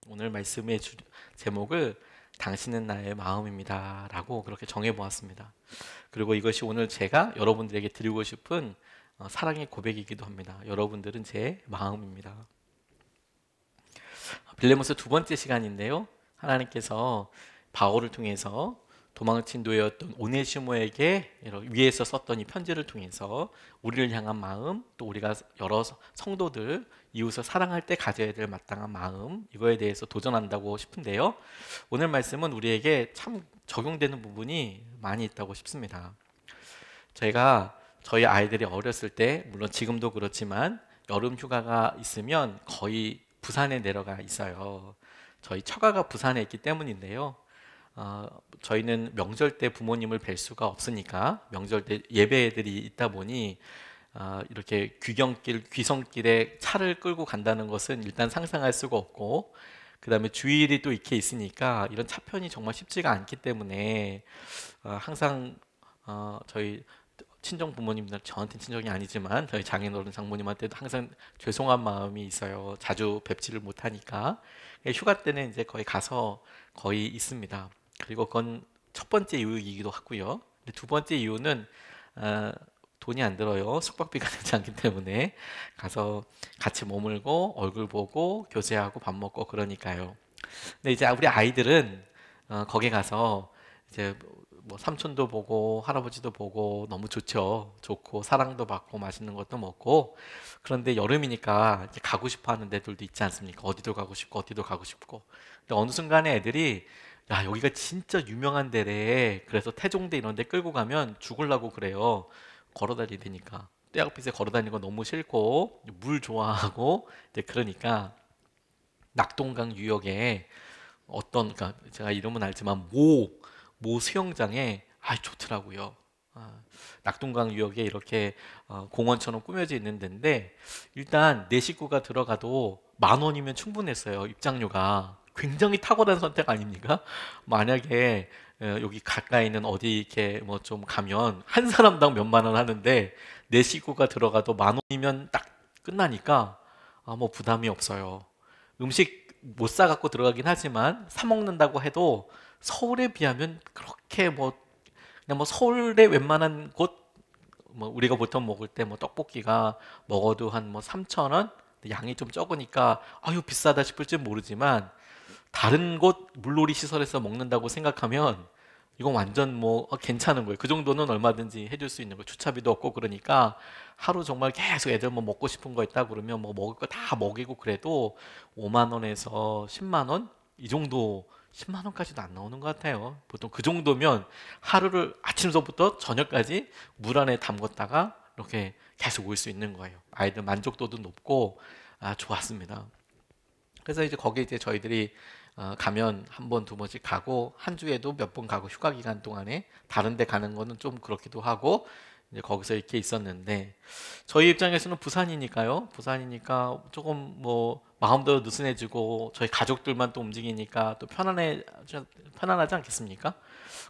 오늘 말씀의 제목을 당신은 나의 마음입니다 라고 그렇게 정해보았습니다. 그리고 이것이 오늘 제가 여러분들에게 드리고 싶은 사랑의 고백이기도 합니다. 여러분들은 제 마음입니다. 빌레몬스 두 번째 시간인데요, 하나님께서 바울을 통해서 도망친 노예였던 오네시모에게 위에서 썼던 이 편지를 통해서 우리를 향한 마음, 또 우리가 여러 성도들, 이웃을 사랑할 때 가져야 될 마땅한 마음, 이거에 대해서 도전한다고 싶은데요, 오늘 말씀은 우리에게 참 적용되는 부분이 많이 있다고 싶습니다. 저희 아이들이 어렸을 때, 물론 지금도 그렇지만 여름 휴가가 있으면 거의 부산에 내려가 있어요. 저희 처가가 부산에 있기 때문인데요, 저희는 명절 때 부모님을 뵐 수가 없으니까 명절 때 예배들이 있다 보니 이렇게 귀성길에 차를 끌고 간다는 것은 일단 상상할 수가 없고, 그 다음에 주일이 또 이렇게 있으니까 이런 차편이 정말 쉽지가 않기 때문에 항상 저희 친정 부모님들, 저한테는 친정이 아니지만 저희 장인어른 장모님한테도 항상 죄송한 마음이 있어요. 자주 뵙지를 못하니까. 휴가 때는 이제 거의 가서 거의 있습니다. 그리고 그건 첫 번째 이유이기도 하고요. 두 번째 이유는 돈이 안 들어요. 숙박비가 되지 않기 때문에 가서 같이 머물고 얼굴 보고 교제하고 밥 먹고 그러니까요. 근데 이제 우리 아이들은 거기 가서 이제 뭐 삼촌도 보고 할아버지도 보고 너무 좋고 사랑도 받고 맛있는 것도 먹고, 그런데 여름이니까 이제 가고 싶어 하는 데들도 있지 않습니까? 어디도 가고 싶고 어디도 가고 싶고. 근데 어느 순간에 애들이 야, 여기가 진짜 유명한 데래, 그래서 태종대 이런 데 끌고 가면 죽을라고 그래요. 걸어 다니니까 떼약빛에 걸어 다니는 거 너무 싫고 물 좋아하고 이제 그러니까 낙동강 유역에 그러니까 제가 이름은 알지만 모 수영장에 좋더라고요. 낙동강 유역에 이렇게 공원처럼 꾸며져 있는 데인데, 일단 내 식구가 들어가도 10,000원이면 충분했어요. 입장료가 굉장히 탁월한 선택 아닙니까? 만약에 여기 가까이 있는 어디 이렇게 뭐 좀 가면 한 사람당 몇만 원 하는데 내 식구가 들어가도 10,000원이면 딱 끝나니까 뭐 부담이 없어요. 음식 못 사갖고 들어가긴 하지만 사 먹는다고 해도 서울에 비하면 그렇게 그냥 서울의 웬만한 곳, 우리가 보통 먹을 때 떡볶이가 먹어도 한 3,000원, 양이 좀 적으니까 아유 비싸다 싶을지 모르지만, 다른 곳 물놀이 시설에서 먹는다고 생각하면 이건 완전 괜찮은 거예요. 그 정도는 얼마든지 해줄 수 있는 거예요. 주차비도 없고 그러니까 하루 정말 계속 애들 먹고 싶은 거 있다 그러면 먹을 거 다 먹이고, 그래도 5만 원에서 10만 원 이 정도, 10만 원까지도 안 나오는 것 같아요. 보통 그 정도면 하루를 아침서부터 저녁까지 물 안에 담궜다가 이렇게 계속 올 수 있는 거예요. 아이들 만족도도 높고 좋았습니다. 그래서 이제 거기에 이제 저희들이 가면 한 번, 두 번씩 가고, 한 주에도 몇 번 가고, 휴가 기간 동안에 다른 데 가는 거는 좀 그렇기도 하고, 이제 거기서 이렇게 있었는데, 저희 입장에서는 부산이니까 조금 마음도 느슨해지고 저희 가족들만 또 움직이니까 또 편안하지 않겠습니까?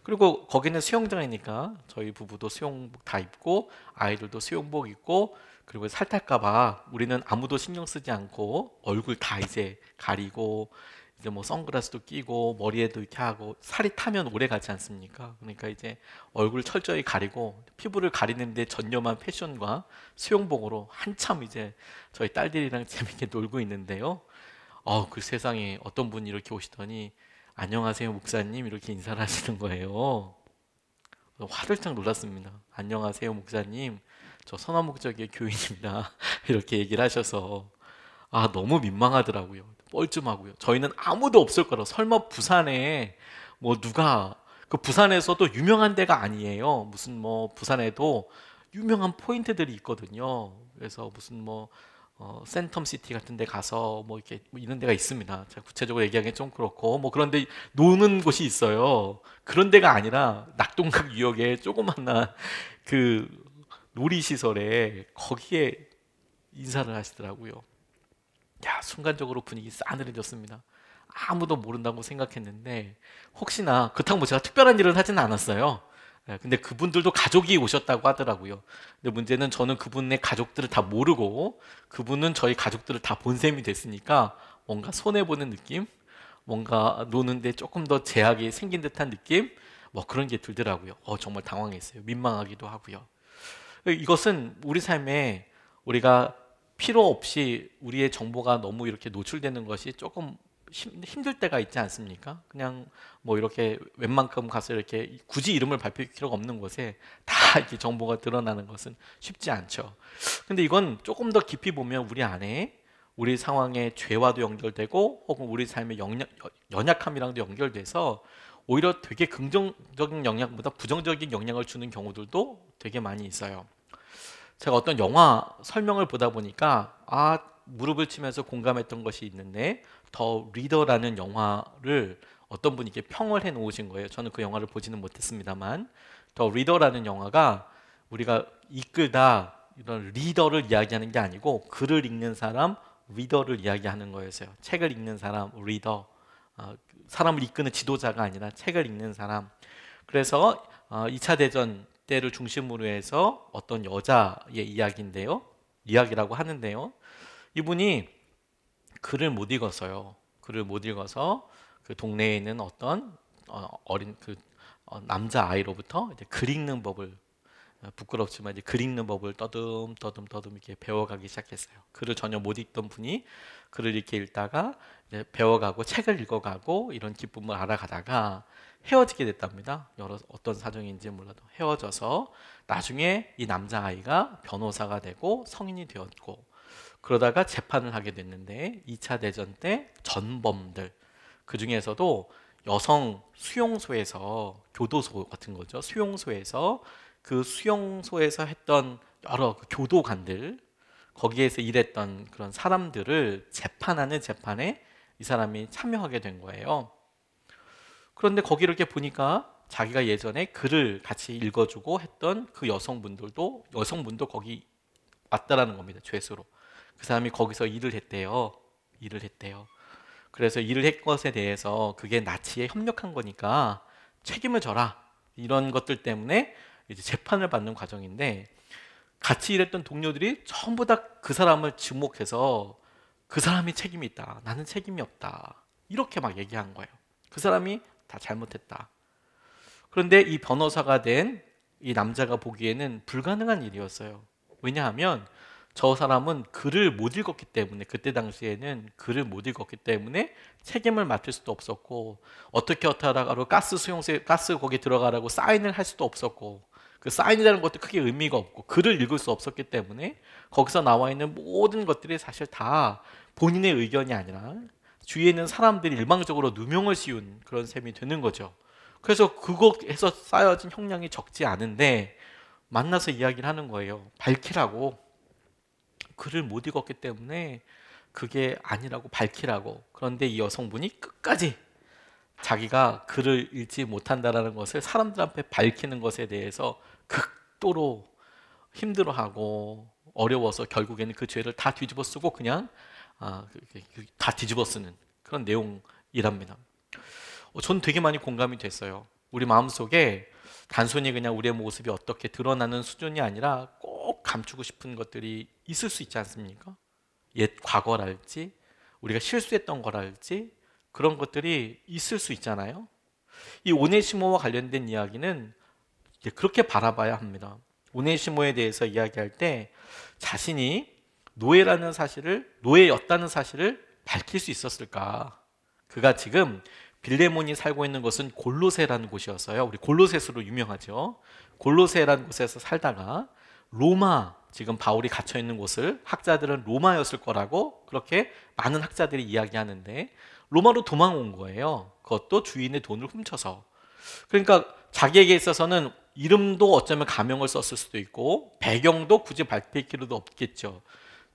그리고 거기는 수영장이니까 저희 부부도 수영복 다 입고 아이들도 수영복 입고, 그리고 살탈까 봐 우리는 아무도 신경 쓰지 않고 얼굴 다 이제 가리고, 이제 선글라스도 끼고 머리에도 이렇게 하고, 살이 타면 오래 가지 않습니까? 그러니까 이제 얼굴 철저히 가리고 피부를 가리는데 전념한 패션과 수영복으로 한참 이제 저희 딸들이랑 재밌게 놀고 있는데요. 그 세상에 어떤 분이 이렇게 오시더니 안녕하세요 목사님 이렇게 인사를 하시는 거예요. 화들짝 놀랐습니다. 안녕하세요 목사님, 저 선화목적의 교인입니다. 이렇게 얘기를 하셔서 너무 민망하더라고요. 뻘쭘하고요. 저희는 아무도 없을 거라, 설마 부산에 누가, 그 부산에서도 유명한 데가 아니에요. 무슨 부산에도 유명한 포인트들이 있거든요. 그래서 무슨 센텀시티 같은 데 가서 이렇게 이런 데가 있습니다. 제가 구체적으로 얘기하기는 좀 그렇고, 그런데 노는 곳이 있어요. 그런 데가 아니라 낙동강 유역에 조그만한 그 놀이시설에 거기에 인사를 하시더라고요. 야, 순간적으로 분위기 싸늘해졌습니다. 아무도 모른다고 생각했는데, 혹시나 그렇다고 제가 특별한 일을 하지는 않았어요. 근데 그분들도 가족이 오셨다고 하더라고요. 근데 문제는 저는 그분의 가족들을 다 모르고 그분은 저희 가족들을 다 본 셈이 됐으니까 뭔가 손해 보는 느낌? 뭔가 노는데 조금 더 제약이 생긴 듯한 느낌? 뭐 그런 게 들더라고요. 정말 당황했어요. 민망하기도 하고요. 이것은 우리 삶에 우리가 필요 없이 우리의 정보가 너무 이렇게 노출되는 것이 조금 힘들 때가 있지 않습니까? 그냥 뭐 이렇게 웬만큼 가서 이렇게 굳이 이름을 밝힐 필요가 없는 곳에 다 이렇게 정보가 드러나는 것은 쉽지 않죠. 근데 이건 조금 더 깊이 보면 우리 안에 우리 상황의 죄와도 연결되고 혹은 우리 삶의 연약함이랑도 연결돼서 오히려 되게 긍정적인 영향보다 부정적인 영향을 주는 경우들도 되게 많이 있어요. 제가 어떤 영화 설명을 보다 보니까 무릎을 치면서 공감했던 것이 있는데, 더 리더라는 영화를 어떤 분이 이렇게 평을 해 놓으신 거예요. 저는 그 영화를 보지는 못했습니다만, 더 리더라는 영화가 우리가 이끌다 이런 리더를 이야기하는 게 아니고 글을 읽는 사람 리더를 이야기하는 거였어요. 책을 읽는 사람 리더, 사람을 이끄는 지도자가 아니라 책을 읽는 사람. 그래서 2차 대전 때를 중심으로 해서 어떤 여자의 이야기라고 하는데요. 이분이 글을 못 읽었어요. 글을 못 읽어서 그 동네에 있는 어떤 어린 남자 아이로부터 이제 글 읽는 법을, 부끄럽지만 이제 글 읽는 법을 떠듬 이렇게 배워가기 시작했어요. 글을 전혀 못 읽던 분이 글을 이렇게 읽다가 이제 배워가고 책을 읽어가고 이런 기쁨을 알아가다가 헤어지게 됐답니다. 어떤 사정인지 몰라도 헤어져서 나중에 이 남자아이가 변호사가 되고 성인이 되었고, 그러다가 재판을 하게 됐는데 2차 대전 때 전범들, 그 중에서도 여성 수용소에서, 교도소 같은 거죠, 수용소에서 그 수용소에서 했던 여러 교도관들, 거기에서 일했던 그런 사람들을 재판하는 재판에 이 사람이 참여하게 된 거예요. 그런데 거기를 이렇게 보니까 자기가 예전에 글을 같이 읽어주고 했던 그 여성분도 거기 왔다라는 겁니다. 죄수로. 그 사람이 거기서 일을 했대요. 그래서 일을 한 것에 대해서 그게 나치에 협력한 거니까 책임을 져라, 이런 것들 때문에 이제 재판을 받는 과정인데, 같이 일했던 동료들이 전부 다 그 사람을 지목해서 그 사람이 책임이 있다, 나는 책임이 없다, 이렇게 막 얘기한 거예요. 그 사람이 다 잘못했다. 그런데 이 변호사가 된 이 남자가 보기에는 불가능한 일이었어요. 왜냐하면 저 사람은 글을 못 읽었기 때문에, 그때 당시에는 글을 못 읽었기 때문에 책임을 맡을 수도 없었고, 어떻게 하다가 가스 수용소에 가스 거기 들어가라고 사인을 할 수도 없었고, 그 사인이라는 것도 크게 의미가 없고 글을 읽을 수 없었기 때문에 거기서 나와 있는 모든 것들이 사실 다 본인의 의견이 아니라 주위에 있는 사람들이 일방적으로 누명을 씌운 그런 셈이 되는 거죠. 그래서 그거에서 쌓여진 형량이 적지 않은데 만나서 이야기를 하는 거예요. 밝히라고. 글을 못 읽었기 때문에 그게 아니라고 밝히라고. 그런데 이 여성분이 끝까지 자기가 글을 읽지 못한다는 것을 사람들한테 밝히는 것에 대해서 극도로 힘들어하고 어려워서 결국에는 그 죄를 다 뒤집어 쓰고 그냥 다 뒤집어 쓰는 그런 내용이랍니다. 전 되게 많이 공감이 됐어요. 우리 마음속에 단순히 그냥 우리의 모습이 어떻게 드러나는 수준이 아니라 꼭 감추고 싶은 것들이 있을 수 있지 않습니까? 옛 과거랄지 우리가 실수했던 거랄지 그런 것들이 있을 수 있잖아요. 이 오네시모와 관련된 이야기는 그렇게 바라봐야 합니다. 오네시모에 대해서 이야기할 때 자신이 노예였다는 사실을 밝힐 수 있었을까? 그가 지금 빌레몬이 살고 있는 곳은 골로새라는 곳이었어요. 우리 골로새서로 유명하죠. 골로새라는 곳에서 살다가 로마, 지금 바울이 갇혀 있는 곳을 학자들은 로마였을 거라고 그렇게 많은 학자들이 이야기하는데 로마로 도망온 거예요. 그것도 주인의 돈을 훔쳐서. 그러니까 자기에게 있어서는 이름도 어쩌면 가명을 썼을 수도 있고 배경도 굳이 밝힐 필요도 없겠죠.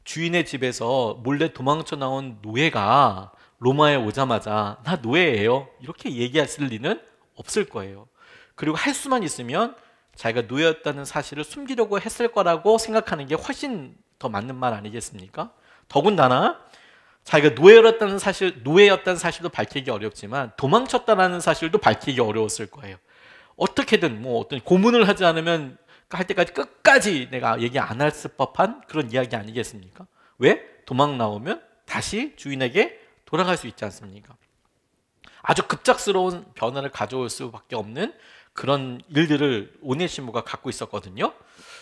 주인의 집에서 몰래 도망쳐 나온 노예가 로마에 오자마자 나 노예예요 이렇게 얘기했을 리는 없을 거예요. 그리고 할 수만 있으면 자기가 노예였다는 사실을 숨기려고 했을 거라고 생각하는 게 훨씬 더 맞는 말 아니겠습니까? 더군다나 자기가 노예였다는 사실도 밝히기 어렵지만 도망쳤다는 사실도 밝히기 어려웠을 거예요. 어떻게든 어떤 고문을 하지 않으면 할 때까지 끝까지 내가 얘기 안 할 법한 그런 이야기 아니겠습니까? 왜? 도망 나오면 다시 주인에게 돌아갈 수 있지 않습니까? 아주 급작스러운 변화를 가져올 수밖에 없는 그런 일들을 오네시모가 갖고 있었거든요.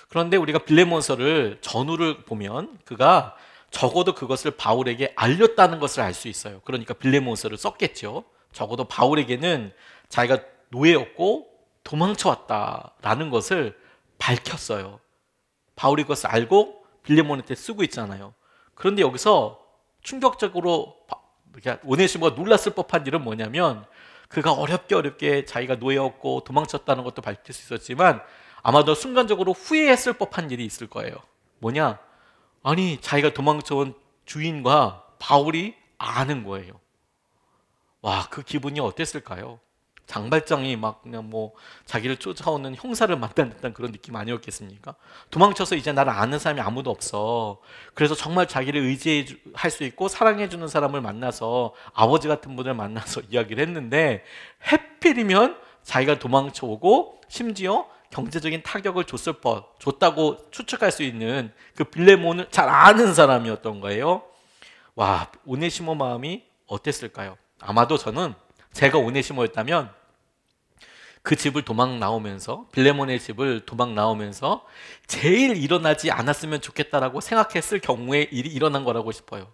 그런데 우리가 빌레몬서를 전후를 보면 그가 적어도 그것을 바울에게 알렸다는 것을 알 수 있어요. 그러니까 빌레몬서를 썼겠죠. 적어도 바울에게는 자기가 노예였고 도망쳐 왔다라는 것을 밝혔어요. 바울이 그것을 알고 빌레몬한테 쓰고 있잖아요. 그런데 여기서 충격적으로 오네시모가 놀랐을 법한 일은 뭐냐면, 그가 어렵게 자기가 노예였고 도망쳤다는 것도 밝힐 수 있었지만 아마도 순간적으로 후회했을 법한 일이 있을 거예요. 뭐냐? 아니, 자기가 도망쳐온 주인과 바울이 아는 거예요. 와, 그 기분이 어땠을까요? 장발장이 막 그냥 뭐 자기를 쫓아오는 형사를 만난 듯한 그런 느낌 아니었겠습니까? 도망쳐서 이제 나를 아는 사람이 아무도 없어. 그래서 정말 자기를 의지할 수 있고 사랑해주는 사람을 만나서, 아버지 같은 분을 만나서 이야기를 했는데, 해필이면 자기가 도망쳐오고 심지어 경제적인 타격을 줬다고 추측할 수 있는 그 빌레몬을 잘 아는 사람이었던 거예요. 와, 오네시모 마음이 어땠을까요? 아마도 저는 제가 오네시모였다면 그 집을 도망 나오면서, 빌레몬의 집을 도망 나오면서 제일 일어나지 않았으면 좋겠다라고 생각했을 경우에 일이 일어난 거라고 싶어요.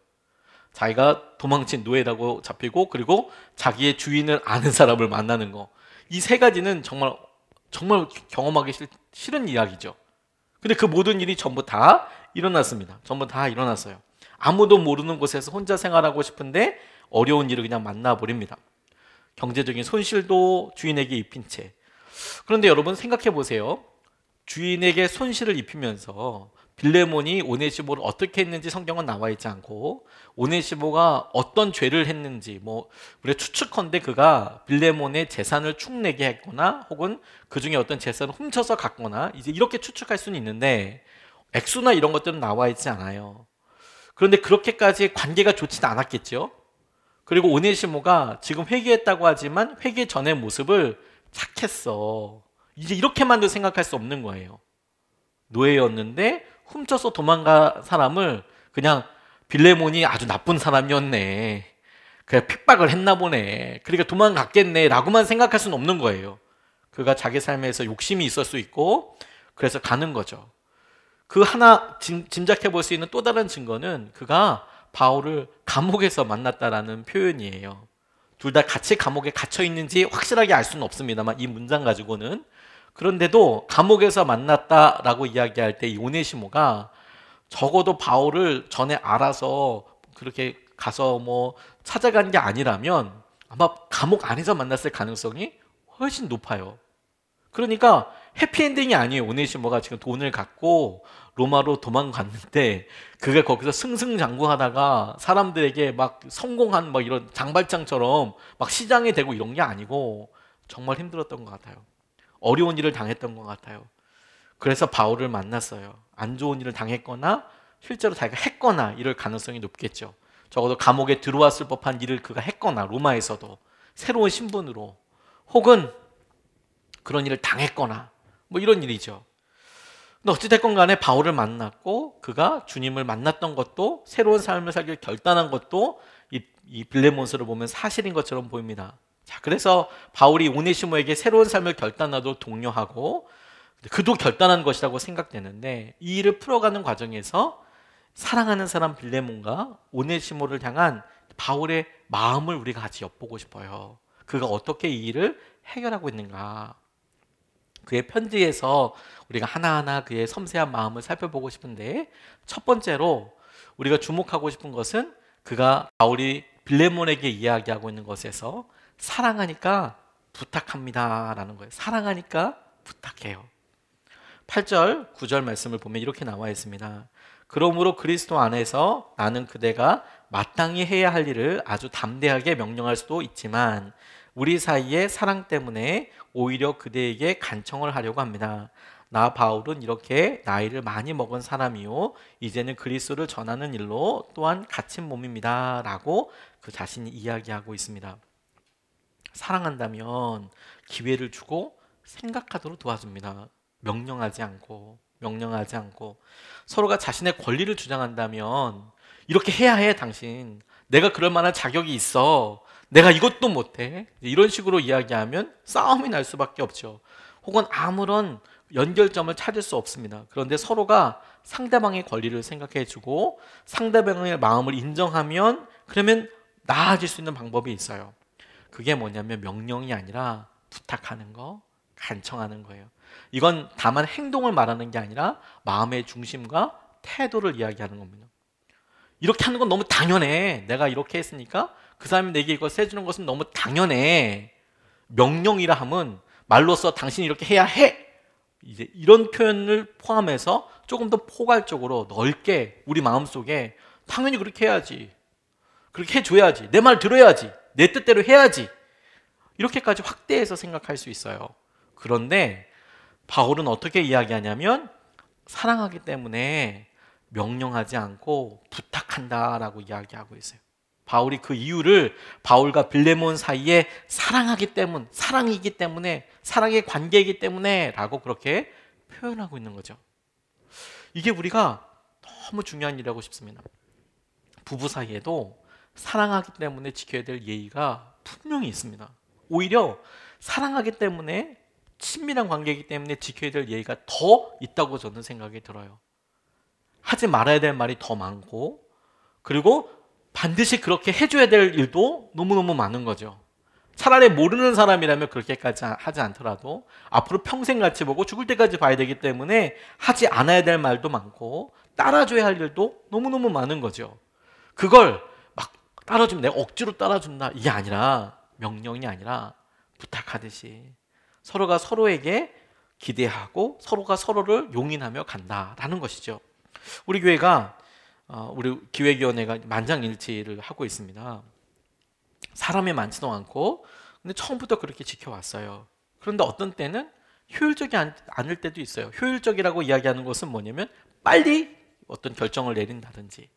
자기가 도망친 노예라고 잡히고, 그리고 자기의 주인을 아는 사람을 만나는 거. 이 세 가지는 정말 경험하기 싫은 이야기죠. 근데 그 모든 일이 전부 다 일어났습니다. 전부 다 일어났어요. 아무도 모르는 곳에서 혼자 생활하고 싶은데 어려운 일을 그냥 만나버립니다. 경제적인 손실도 주인에게 입힌 채. 그런데 여러분 생각해 보세요. 주인에게 손실을 입히면서 빌레몬이 오네시모를 어떻게 했는지 성경은 나와 있지 않고, 오네시모가 어떤 죄를 했는지, 뭐 우리가 추측컨대 그가 빌레몬의 재산을 축내게 했거나 혹은 그 중에 어떤 재산을 훔쳐서 갔거나, 이제 이렇게 추측할 수는 있는데 액수나 이런 것들은 나와 있지 않아요. 그런데 그렇게까지 관계가 좋지는 않았겠죠. 그리고 오네시모가 지금 회개했다고 하지만 회개 전의 모습을 착했어. 이제 이렇게만도 생각할 수 없는 거예요. 노예였는데 훔쳐서 도망간 사람을 그냥 빌레몬이 아주 나쁜 사람이었네, 그냥 핍박을 했나 보네, 그러니까 도망갔겠네 라고만 생각할 수는 없는 거예요. 그가 자기 삶에서 욕심이 있을 수 있고 그래서 가는 거죠. 그 하나 짐작해 볼 수 있는 또 다른 증거는 그가 바울을 감옥에서 만났다라는 표현이에요. 둘 다 같이 감옥에 갇혀 있는지 확실하게 알 수는 없습니다만 이 문장 가지고는. 그런데도 감옥에서 만났다라고 이야기할 때 이 오네시모가 적어도 바울을 전에 알아서 그렇게 가서 뭐 찾아간 게 아니라면 아마 감옥 안에서 만났을 가능성이 훨씬 높아요. 그러니까 해피엔딩이 아니에요. 오네시모가 지금 돈을 갖고 로마로 도망갔는데 그가 거기서 승승장구하다가 사람들에게 막 성공한 막 이런 장발장처럼 막 시장이 되고 이런 게 아니고 정말 힘들었던 것 같아요. 어려운 일을 당했던 것 같아요. 그래서 바울을 만났어요. 안 좋은 일을 당했거나 실제로 자기가 했거나 이럴 가능성이 높겠죠. 적어도 감옥에 들어왔을 법한 일을 그가 했거나, 로마에서도 새로운 신분으로, 혹은 그런 일을 당했거나 뭐 이런 일이죠. 근데 어찌됐건 간에 바울을 만났고 그가 주님을 만났던 것도, 새로운 삶을 살기를 결단한 것도 이 빌레몬서를 보면 사실인 것처럼 보입니다. 자, 그래서 바울이 오네시모에게 새로운 삶을 결단하도록 독려하고 그도 결단한 것이라고 생각되는데, 이 일을 풀어가는 과정에서 사랑하는 사람 빌레몬과 오네시모를 향한 바울의 마음을 우리가 같이 엿보고 싶어요. 그가 어떻게 이 일을 해결하고 있는가. 그의 편지에서 우리가 하나하나 그의 섬세한 마음을 살펴보고 싶은데, 첫 번째로 우리가 주목하고 싶은 것은 바울이 빌레몬에게 이야기하고 있는 것에서 사랑하니까 부탁합니다 라는 거예요. 사랑하니까 부탁해요. 8절, 9절 말씀을 보면 이렇게 나와 있습니다. 그러므로 그리스도 안에서 나는 그대가 마땅히 해야 할 일을 아주 담대하게 명령할 수도 있지만 우리 사이의 사랑 때문에 오히려 그대에게 간청을 하려고 합니다. 나 바울은 이렇게 나이를 많이 먹은 사람이요 이제는 그리스도를 전하는 일로 또한 갇힌 몸입니다 라고 그 자신이 이야기하고 있습니다. 사랑한다면 기회를 주고 생각하도록 도와줍니다. 명령하지 않고 서로가 자신의 권리를 주장한다면, 이렇게 해야 해 당신, 내가 그럴 만한 자격이 있어, 내가 이것도 못해. 이런 식으로 이야기하면 싸움이 날 수밖에 없죠. 혹은 아무런 연결점을 찾을 수 없습니다. 그런데 서로가 상대방의 권리를 생각해주고 상대방의 마음을 인정하면 그러면 나아질 수 있는 방법이 있어요. 그게 뭐냐면 명령이 아니라 부탁하는 거, 간청하는 거예요. 이건 다만 행동을 말하는 게 아니라 마음의 중심과 태도를 이야기하는 겁니다. 이렇게 하는 건 너무 당연해. 내가 이렇게 했으니까 그 사람이 내게 이것을 해주는 것은 너무 당연해. 명령이라 함은 말로써 당신이 이렇게 해야 해. 이제 이런 표현을 포함해서 조금 더 포괄적으로 넓게 우리 마음속에 당연히 그렇게 해야지. 그렇게 해줘야지. 내 말 들어야지. 내 뜻대로 해야지. 이렇게까지 확대해서 생각할 수 있어요. 그런데 바울은 어떻게 이야기하냐면 사랑하기 때문에 명령하지 않고 부탁한다라고 이야기하고 있어요. 바울이 그 이유를 바울과 빌레몬 사이에 사랑하기 때문, 사랑이기 때문에, 사랑의 관계이기 때문에 라고 그렇게 표현하고 있는 거죠. 이게 우리가 너무 중요한 일이라고 싶습니다. 부부 사이에도 사랑하기 때문에 지켜야 될 예의가 분명히 있습니다. 오히려 사랑하기 때문에, 친밀한 관계이기 때문에 지켜야 될 예의가 더 있다고 저는 생각이 들어요. 하지 말아야 될 말이 더 많고, 그리고 반드시 그렇게 해줘야 될 일도 너무너무 많은 거죠. 차라리 모르는 사람이라면 그렇게까지 하지 않더라도 앞으로 평생 같이 보고 죽을 때까지 봐야 되기 때문에 하지 않아야 될 말도 많고 따라줘야 할 일도 너무너무 많은 거죠. 그걸 막 따라주면 내가 억지로 따라준다 이게 아니라, 명령이 아니라 부탁하듯이 서로가 서로에게 기대하고 서로가 서로를 용인하며 간다라는 것이죠. 우리 교회가 우리 기획위원회가 만장일치를 하고 있습니다. 사람이 많지도 않고 근데 처음부터 그렇게 지켜왔어요. 그런데 어떤 때는 효율적이 않을 때도 있어요. 효율적이라고 이야기하는 것은 뭐냐면 빨리 어떤 결정을 내린다든지,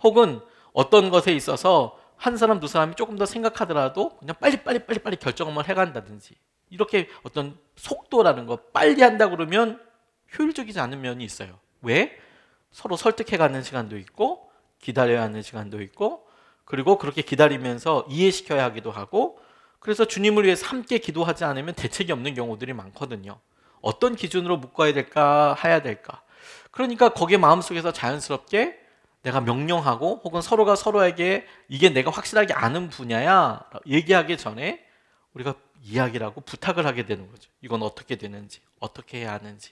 혹은 어떤 것에 있어서 한 사람 두 사람이 조금 더 생각하더라도 그냥 빨리 결정을 해간다든지, 이렇게 어떤 속도라는 거, 빨리 한다 그러면 효율적이지 않은 면이 있어요. 왜? 서로 설득해가는 시간도 있고 기다려야 하는 시간도 있고, 그리고 그렇게 기다리면서 이해시켜야 하기도 하고, 그래서 주님을 위해서 함께 기도하지 않으면 대책이 없는 경우들이 많거든요. 어떤 기준으로 묶어야 될까, 해야 될까. 그러니까 거기에 마음속에서 자연스럽게 내가 명령하고, 혹은 서로가 서로에게 이게 내가 확실하게 아는 분야야 얘기하기 전에 우리가 이야기를 하고 부탁을 하게 되는 거죠. 이건 어떻게 되는지, 어떻게 해야 하는지.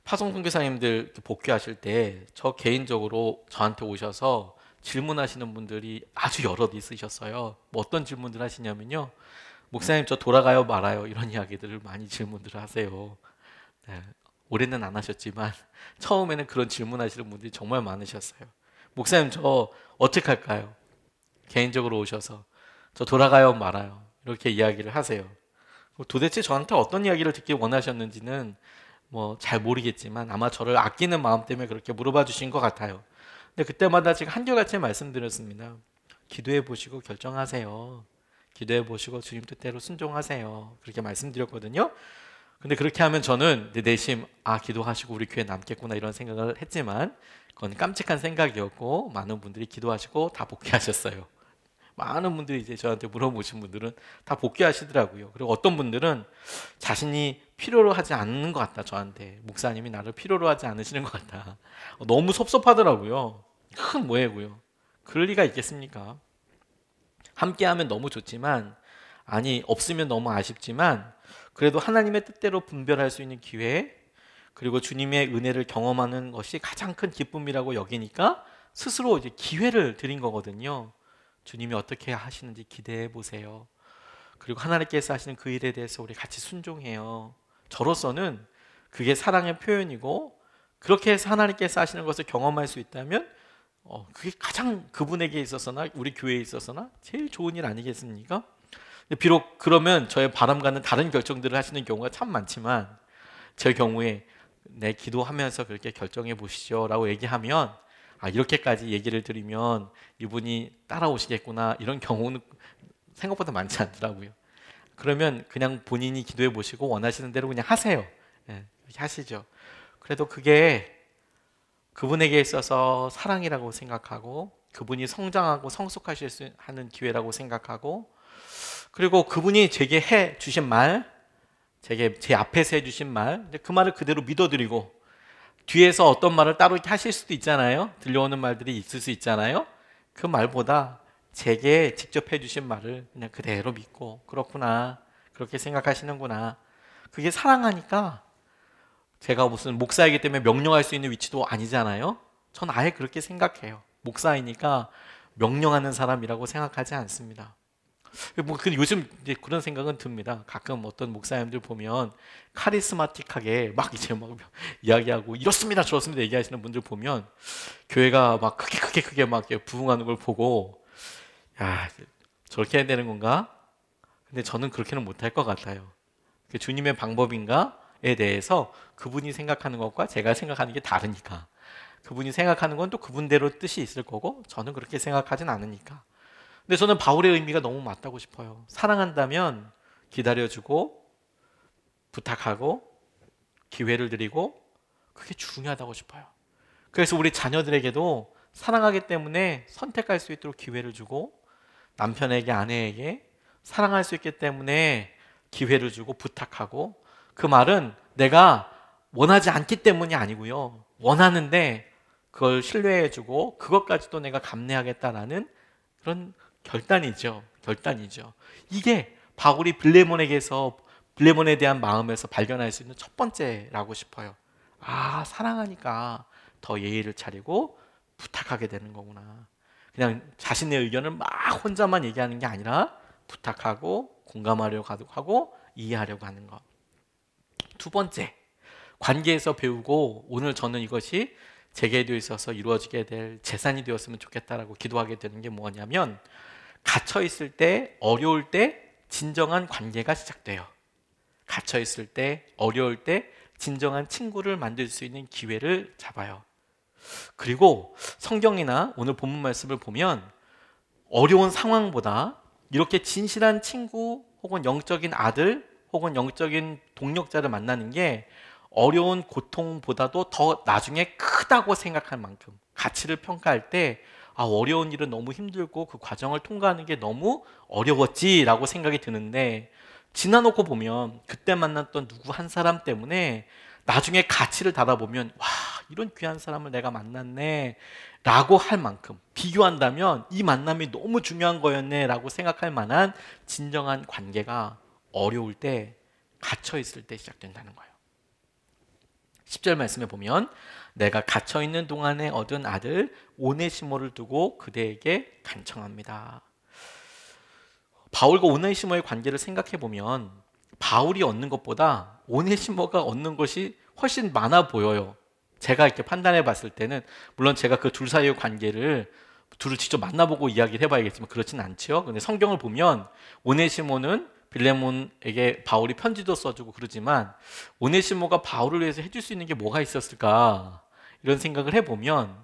파송 선교사님들 복귀하실 때 저 개인적으로 저한테 오셔서 질문하시는 분들이 아주 여럿 있으셨어요. 뭐 어떤 질문들 하시냐면요, 목사님 저 돌아가요 말아요, 이런 이야기들을 많이 질문들을 하세요. 네, 올해는 안 하셨지만 처음에는 그런 질문하시는 분들이 정말 많으셨어요. 목사님 저 어떻게 할까요? 개인적으로 오셔서 저 돌아가요 말아요, 이렇게 이야기를 하세요. 도대체 저한테 어떤 이야기를 듣기 원하셨는지는 뭐 잘 모르겠지만 아마 저를 아끼는 마음 때문에 그렇게 물어봐 주신 것 같아요. 근데 그때마다 제가 한결같이 말씀드렸습니다. 기도해 보시고 결정하세요. 기도해 보시고 주님 뜻대로 순종하세요. 그렇게 말씀드렸거든요. 근데 그렇게 하면 저는 내심 기도하시고 우리 교회 남겠구나 이런 생각을 했지만 그건 깜찍한 생각이었고, 많은 분들이 기도하시고 다 복귀하셨어요. 많은 분들이 이제 저한테 물어보신 분들은 다 복귀하시더라고요. 그리고 어떤 분들은 자신이 필요로 하지 않는 것 같다, 저한테 목사님이 나를 필요로 하지 않으시는 것 같다, 너무 섭섭하더라고요. 큰 오해고요. 그럴 리가 있겠습니까? 함께하면 너무 좋지만, 아니 없으면 너무 아쉽지만, 그래도 하나님의 뜻대로 분별할 수 있는 기회, 그리고 주님의 은혜를 경험하는 것이 가장 큰 기쁨이라고 여기니까 스스로 이제 기회를 드린 거거든요. 주님이 어떻게 하시는지 기대해 보세요. 그리고 하나님께서 하시는 그 일에 대해서 우리 같이 순종해요. 저로서는 그게 사랑의 표현이고, 그렇게 해서 하나님께서 하시는 것을 경험할 수 있다면 그게 가장 그분에게 있어서나 우리 교회에 있어서나 제일 좋은 일 아니겠습니까? 비록 그러면 저의 바람과는 다른 결정들을 하시는 경우가 참 많지만, 제 경우에 내 기도하면서 그렇게 결정해 보시죠 라고 얘기하면 이렇게까지 얘기를 드리면 이분이 따라오시겠구나, 이런 경우는 생각보다 많지 않더라고요. 그러면 그냥 본인이 기도해 보시고 원하시는 대로 그냥 하세요. 네, 이렇게 하시죠. 그래도 그게 그분에게 있어서 사랑이라고 생각하고 그분이 성장하고 성숙하실 수 하는 기회라고 생각하고, 그리고 그분이 제게 해 주신 말, 제 앞에서 해 주신 말, 그 말을 그대로 믿어드리고, 뒤에서 어떤 말을 따로 하실 수도 있잖아요. 들려오는 말들이 있을 수 있잖아요. 그 말보다 제게 직접 해주신 말을 그냥 그대로 믿고, 그렇구나, 그렇게 생각하시는구나. 그게 사랑하니까. 제가 무슨 목사이기 때문에 명령할 수 있는 위치도 아니잖아요. 전 아예 그렇게 생각해요. 목사이니까 명령하는 사람이라고 생각하지 않습니다. 요즘 이제 그런 생각은 듭니다. 가끔 어떤 목사님들 보면 카리스마틱하게 막 이제 막 이야기하고 이렇습니다 저렇습니다 얘기하시는 분들 보면, 교회가 막 크게 막 부흥하는 걸 보고, 야, 저렇게 해야 되는 건가? 근데 저는 그렇게는 못할 것 같아요. 주님의 방법인가에 대해서 그분이 생각하는 것과 제가 생각하는 게 다르니까, 그분이 생각하는 건 또 그분대로 뜻이 있을 거고, 저는 그렇게 생각하진 않으니까. 근데 저는 바울의 의미가 너무 맞다고 싶어요. 사랑한다면 기다려주고, 부탁하고, 기회를 드리고, 그게 중요하다고 싶어요. 그래서 우리 자녀들에게도 사랑하기 때문에 선택할 수 있도록 기회를 주고, 남편에게, 아내에게 사랑할 수 있기 때문에 기회를 주고 부탁하고, 그 말은 내가 원하지 않기 때문이 아니고요, 원하는데 그걸 신뢰해주고 그것까지도 내가 감내하겠다라는 그런 결단이죠. 이게 바울이 빌레몬에 대한 마음에서 발견할 수 있는 첫 번째라고 싶어요. 아, 사랑하니까 더 예의를 차리고 부탁하게 되는 거구나. 그냥 자신의 의견을 막 혼자만 얘기하는 게 아니라 부탁하고 공감하려고 하고 이해하려고 하는 것. 두 번째, 관계에서 배우고, 오늘 저는 이것이 제게도 있어서 이루어지게 될 재산이 되었으면 좋겠다라고 기도하게 되는 게 뭐냐면, 갇혀 있을 때, 어려울 때 진정한 관계가 시작돼요. 갇혀 있을 때, 어려울 때 진정한 친구를 만들 수 있는 기회를 잡아요. 그리고 성경이나 오늘 본문 말씀을 보면, 어려운 상황보다 이렇게 진실한 친구 혹은 영적인 아들 혹은 영적인 동력자를 만나는 게 어려운 고통보다도 더 나중에 크다고 생각할 만큼, 가치를 평가할 때 어려운 일은 너무 힘들고 그 과정을 통과하는 게 너무 어려웠지라고 생각이 드는데, 지나놓고 보면 그때 만났던 누구 한 사람 때문에 나중에 가치를 달아보면, 와, 이런 귀한 사람을 내가 만났네 라고 할 만큼, 비교한다면 이 만남이 너무 중요한 거였네 라고 생각할 만한 진정한 관계가 어려울 때, 갇혀 있을 때 시작된다는 거예요. 10절 말씀에 보면, 내가 갇혀 있는 동안에 얻은 아들 오네시모를 두고 그대에게 간청합니다. 바울과 오네시모의 관계를 생각해 보면, 바울이 얻는 것보다 오네시모가 얻는 것이 훨씬 많아 보여요. 제가 이렇게 판단해 봤을 때는, 물론 제가 그 둘 사이의 관계를 둘을 직접 만나보고 이야기를 해봐야겠지만 그렇진 않죠. 근데 성경을 보면 오네시모는 빌레몬에게 바울이 편지도 써주고 그러지만, 오네시모가 바울을 위해서 해줄 수 있는 게 뭐가 있었을까, 이런 생각을 해보면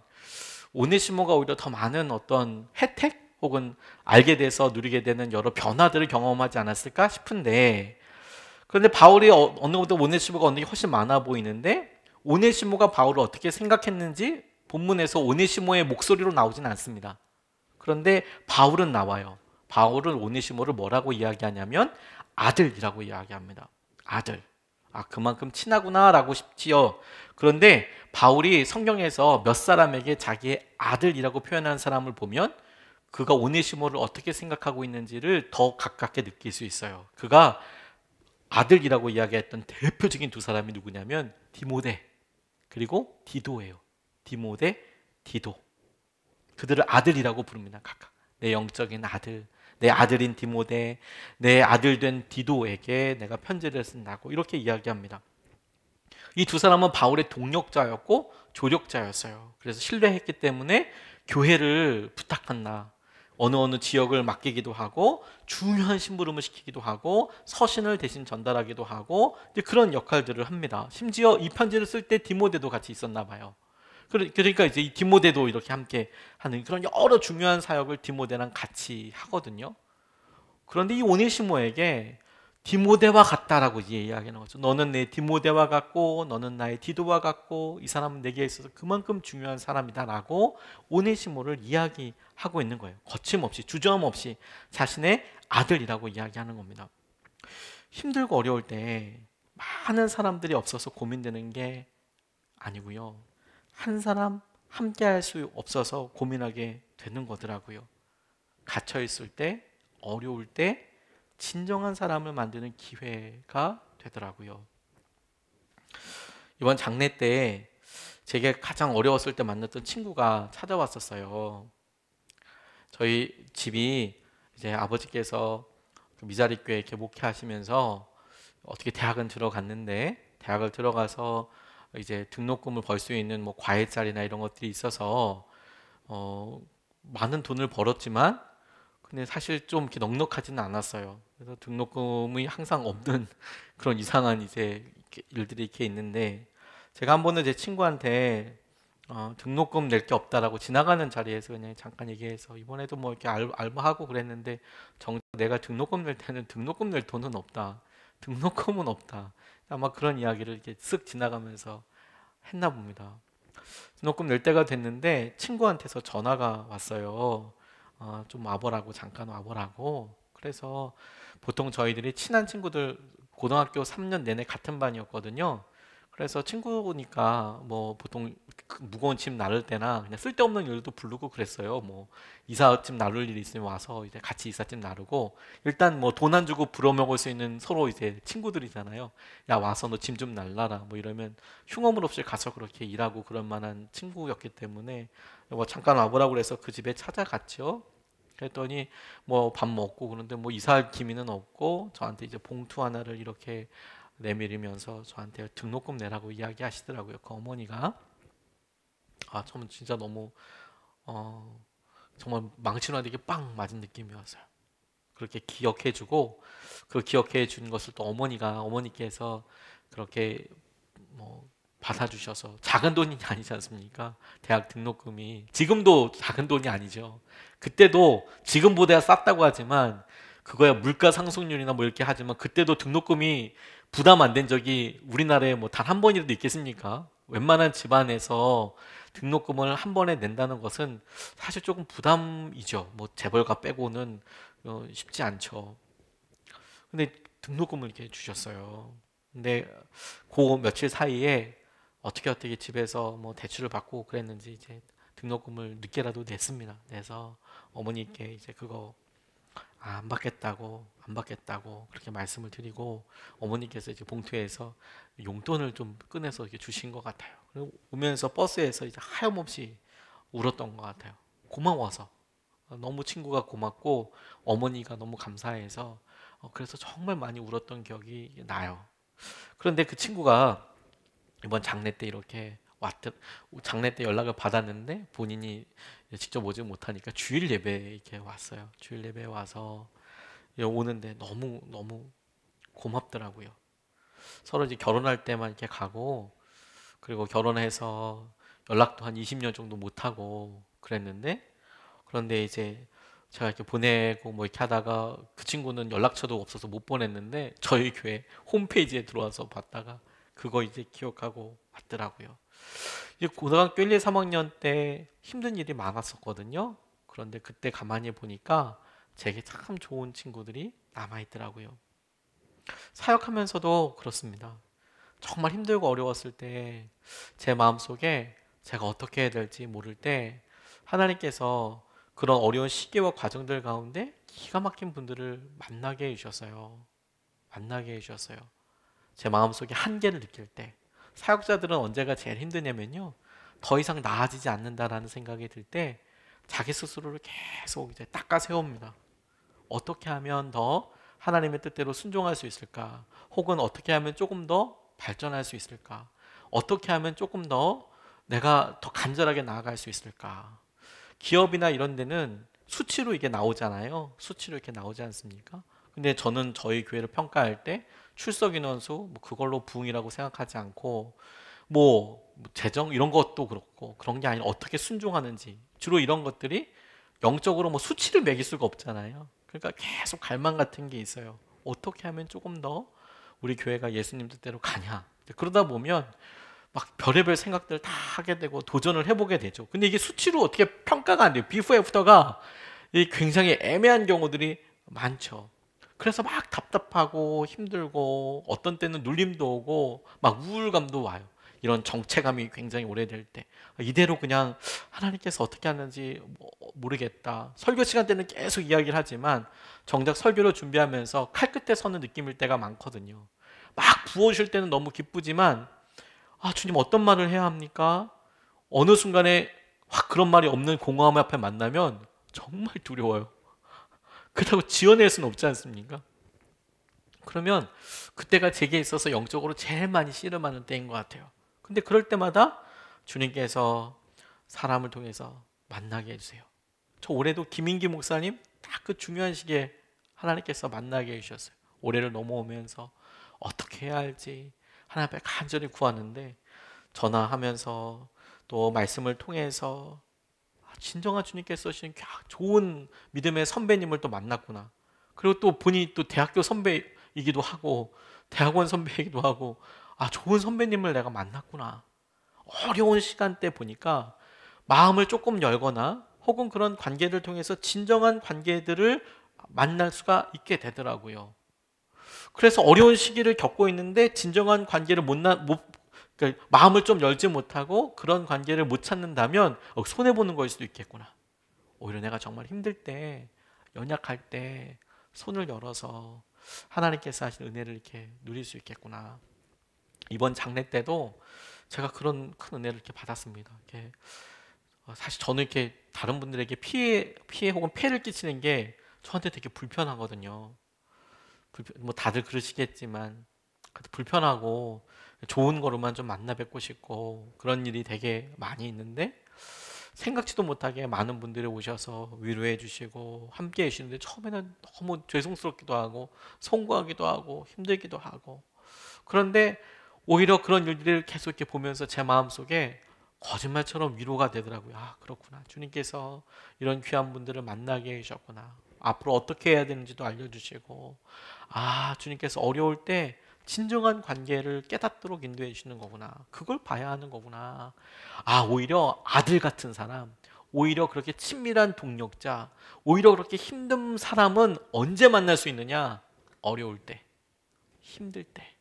오네시모가 오히려 더 많은 어떤 혜택 혹은 알게 돼서 누리게 되는 여러 변화들을 경험하지 않았을까 싶은데, 그런데 바울이 어느 것보다 오네시모가 얻는 게 훨씬 많아 보이는데, 오네시모가 바울을 어떻게 생각했는지 본문에서 오네시모의 목소리로 나오진 않습니다. 그런데 바울은 나와요. 바울은 오네시모를 뭐라고 이야기하냐면 아들이라고 이야기합니다. 아들. 그만큼 친하구나 라고 싶지요. 그런데 바울이 성경에서 몇 사람에게 자기의 아들이라고 표현하는 사람을 보면, 그가 오네시모를 어떻게 생각하고 있는지를 더 가깝게 느낄 수 있어요. 그가 아들이라고 이야기했던 대표적인 두 사람이 누구냐면 디모데 그리고 디도예요. 디모데, 디도. 그들을 아들이라고 부릅니다. 각각. 내 영적인 아들, 내 아들인 디모데, 내 아들 된 디도에게 내가 편지를 쓴다고 이렇게 이야기합니다. 이 두 사람은 바울의 동력자였고 조력자였어요. 그래서 신뢰했기 때문에 교회를 부탁한다. 어느 지역을 맡기기도 하고 중요한 심부름을 시키기도 하고 서신을 대신 전달하기도 하고 그런 역할들을 합니다. 심지어 이 편지를 쓸 때 디모데도 같이 있었나 봐요. 그러니까 이제 이 디모데도 이렇게 함께 하는 그런 여러 중요한 사역을 디모데랑 같이 하거든요. 그런데 이 오네시모에게 디모데와 같다라고 이제 이야기하는 거죠. 너는 내 디모데와 같고 너는 나의 디도와 같고 이 사람은 내게 있어서 그만큼 중요한 사람이다라고 오네시모를 이야기하고 있는 거예요. 거침없이 주저함 없이 자신의 아들이라고 이야기하는 겁니다. 힘들고 어려울 때 많은 사람들이 없어서 고민되는 게 아니고요. 한 사람 함께 할 수 없어서 고민하게 되는 거더라고요. 갇혀 있을 때, 어려울 때 진정한 사람을 만드는 기회가 되더라고요. 이번 장례 때 제게 가장 어려웠을 때 만났던 친구가 찾아왔었어요. 저희 집이 이제 아버지께서 미자립교회 이렇게 목회하시면서 어떻게 대학은 들어갔는데 대학을 들어가서 이제 등록금을 벌 수 있는 뭐 과외자리나 이런 것들이 있어서 많은 돈을 벌었지만 근데 사실 좀 이렇게 넉넉하지는 않았어요. 그래서 등록금이 항상 없는 그런 이상한 이제 일들이 이렇게 있는데 제가 한 번은 제 친구한테 등록금 낼 게 없다라고 지나가는 자리에서 그냥 잠깐 얘기해서 이번에도 뭐 이렇게 알바하고 그랬는데 정작 내가 등록금 낼 때는 등록금 낼 돈은 없다. 등록금은 없다. 아마 그런 이야기를 이렇게 쓱 지나가면서 했나 봅니다. 등록금 낼 때가 됐는데 친구한테서 전화가 왔어요. 좀 와보라고 잠깐 와보라고. 그래서 보통 저희들이 친한 친구들 고등학교 3년 내내 같은 반이었거든요. 그래서 친구니까 뭐 보통 무거운 짐 나를 때나 그냥 쓸데없는 일도 부르고 그랬어요. 뭐 이삿짐 나눌 일 있으면 와서 이제 같이 이삿짐 나르고 일단 뭐 돈 안 주고 부려먹을 수 있는 서로 이제 친구들이잖아요. 야 와서 너 짐 좀 날라라 뭐 이러면 흉어물 없이 가서 그렇게 일하고 그럴 만한 친구였기 때문에 뭐 잠깐 와보라고 그래서 그 집에 찾아갔죠. 그랬더니 뭐 밥 먹고 그런데 뭐 이사할 기미는 없고 저한테 이제 봉투 하나를 이렇게 내밀으면서 저한테 등록금 내라고 이야기하시더라고요. 그 어머니가 저는 진짜 너무 정말 망신하게 빵 맞은 느낌이었어요. 그렇게 기억해주고 그 기억해준 것을 또 어머니께서 그렇게 뭐 받아주셔서 작은 돈이 아니지 않습니까? 대학 등록금이 지금도 작은 돈이 아니죠. 그때도 지금보다 쌌다고 하지만 그거야 물가 상승률이나 뭐 이렇게 하지만 그때도 등록금이 부담 안 된 적이 우리나라에 뭐 단 한 번이라도 있겠습니까? 웬만한 집안에서 등록금을 한 번에 낸다는 것은 사실 조금 부담이죠. 뭐 재벌가 빼고는 쉽지 않죠. 근데 등록금을 이렇게 주셨어요. 근데 그 며칠 사이에 어떻게 집에서 뭐 대출을 받고 그랬는지 이제 등록금을 늦게라도 냈습니다. 내서 어머니께 이제 그거 안 받겠다고 그렇게 말씀을 드리고 어머니께서 이제 봉투에서 용돈을 좀 꺼내서 이렇게 주신 것 같아요. 그리고 오면서 버스에서 이제 하염없이 울었던 것 같아요. 고마워서 너무 친구가 고맙고 어머니가 너무 감사해서 그래서 정말 많이 울었던 기억이 나요. 그런데 그 친구가 이번 장례 때 이렇게 장례 때 연락을 받았는데 본인이 직접 오지 못하니까 주일 예배에 이렇게 왔어요. 주일 예배에 와서 오는데 너무 너무 고맙더라고요. 서로 이제 결혼할 때만 이렇게 가고 그리고 결혼해서 연락도 한 20년 정도 못 하고 그랬는데 그런데 이제 제가 이렇게 보내고 뭐 이렇게 하다가 그 친구는 연락처도 없어서 못 보냈는데 저희 교회 홈페이지에 들어와서 봤다가 그거 이제 기억하고 왔더라고요. 이제 고등학교 1, 2, 3학년 때 힘든 일이 많았었거든요. 그런데 그때 가만히 보니까 제게 참 좋은 친구들이 남아있더라고요. 사역하면서도 그렇습니다. 정말 힘들고 어려웠을 때 제 마음속에 제가 어떻게 해야 될지 모를 때 하나님께서 그런 어려운 시기와 과정들 가운데 기가 막힌 분들을 만나게 해주셨어요. 만나게 해주셨어요. 제 마음속에 한계를 느낄 때 사역자들은 언제가 제일 힘드냐면요. 더 이상 나아지지 않는다라는 생각이 들 때 자기 스스로를 계속 이제 닦아 세웁니다. 어떻게 하면 더 하나님의 뜻대로 순종할 수 있을까? 혹은 어떻게 하면 조금 더 발전할 수 있을까? 어떻게 하면 조금 더 내가 더 간절하게 나아갈 수 있을까? 기업이나 이런 데는 수치로 이게 나오잖아요. 수치로 이렇게 나오지 않습니까? 근데 저는 저희 교회를 평가할 때 출석 인원수 뭐 그걸로 부흥이라고 생각하지 않고 뭐 재정 이런 것도 그렇고 그런 게 아니라 어떻게 순종하는지 주로 이런 것들이 영적으로 뭐 수치를 매길 수가 없잖아요. 그러니까 계속 갈망 같은 게 있어요. 어떻게 하면 조금 더 우리 교회가 예수님 뜻대로 가냐. 그러다 보면 막 별의별 생각들을 다 하게 되고 도전을 해보게 되죠. 근데 이게 수치로 어떻게 평가가 안 돼요. 비포 애프터가 굉장히 애매한 경우들이 많죠. 그래서 막 답답하고 힘들고 어떤 때는 눌림도 오고 막 우울감도 와요. 이런 정체감이 굉장히 오래될 때 이대로 그냥 하나님께서 어떻게 하는지 모르겠다. 설교 시간 때는 계속 이야기를 하지만 정작 설교를 준비하면서 칼 끝에 서는 느낌일 때가 많거든요. 막 부어주실 때는 너무 기쁘지만 주님 어떤 말을 해야 합니까? 어느 순간에 확 그런 말이 없는 공허함 앞에 만나면 정말 두려워요. 그렇다고 지어낼 수는 없지 않습니까? 그러면 그때가 제게 있어서 영적으로 제일 많이 씨름하는 때인 것 같아요. 근데 그럴 때마다 주님께서 사람을 통해서 만나게 해주세요. 저 올해도 김인기 목사님 딱 그 중요한 시기에 하나님께서 만나게 해주셨어요. 올해를 넘어오면서 어떻게 해야 할지 하나님 앞에 간절히 구하는데 전화하면서 또 말씀을 통해서 진정한 주님께서 주신 좋은 믿음의 선배님을 또 만났구나. 그리고 또 본인이 또 대학교 선배이기도 하고 대학원 선배이기도 하고 좋은 선배님을 내가 만났구나. 어려운 시간대 보니까 마음을 조금 열거나 혹은 그런 관계를 통해서 진정한 관계들을 만날 수가 있게 되더라고요. 그래서 어려운 시기를 겪고 있는데 진정한 관계를 그러니까 마음을 좀 열지 못하고 그런 관계를 못 찾는다면 손해보는 거일 수도 있겠구나. 오히려 내가 정말 힘들 때, 연약할 때 손을 열어서 하나님께서 하신 은혜를 이렇게 누릴 수 있겠구나. 이번 장례 때도 제가 그런 큰 은혜를 이렇게 받았습니다. 이렇게 사실 저는 이렇게 다른 분들에게 피해 혹은 폐를 끼치는 게 저한테 되게 불편하거든요. 뭐 다들 그러시겠지만 불편하고 좋은 거로만 좀 만나 뵙고 싶고 그런 일이 되게 많이 있는데 생각지도 못하게 많은 분들이 오셔서 위로해 주시고 함께 해주시는데 처음에는 너무 죄송스럽기도 하고 송구하기도 하고 힘들기도 하고 그런데 오히려 그런 일들을 계속 이렇게 보면서 제 마음속에 거짓말처럼 위로가 되더라고요. 그렇구나. 주님께서 이런 귀한 분들을 만나게 해주셨구나. 앞으로 어떻게 해야 되는지도 알려주시고 주님께서 어려울 때 진정한 관계를 깨닫도록 인도해 주시는 거구나. 그걸 봐야 하는 거구나. 오히려 아들 같은 사람, 오히려 그렇게 친밀한 동력자, 오히려 그렇게 힘든 사람은 언제 만날 수 있느냐? 어려울 때, 힘들 때.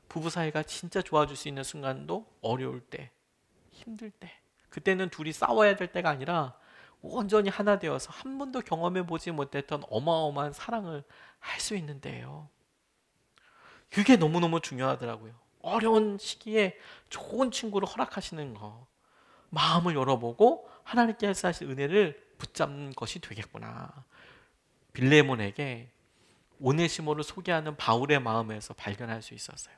부부 사이가 진짜 좋아질 수 있는 순간도 어려울 때, 힘들 때. 그때는 둘이 싸워야 될 때가 아니라 온전히 하나 되어서 한 번도 경험해 보지 못했던 어마어마한 사랑을 할 수 있는 때예요. 그게 너무너무 중요하더라고요. 어려운 시기에 좋은 친구를 허락하시는 거. 마음을 열어보고 하나님께서 하신 은혜를 붙잡는 것이 되겠구나. 빌레몬에게 오네시모를 소개하는 바울의 마음에서 발견할 수 있었어요.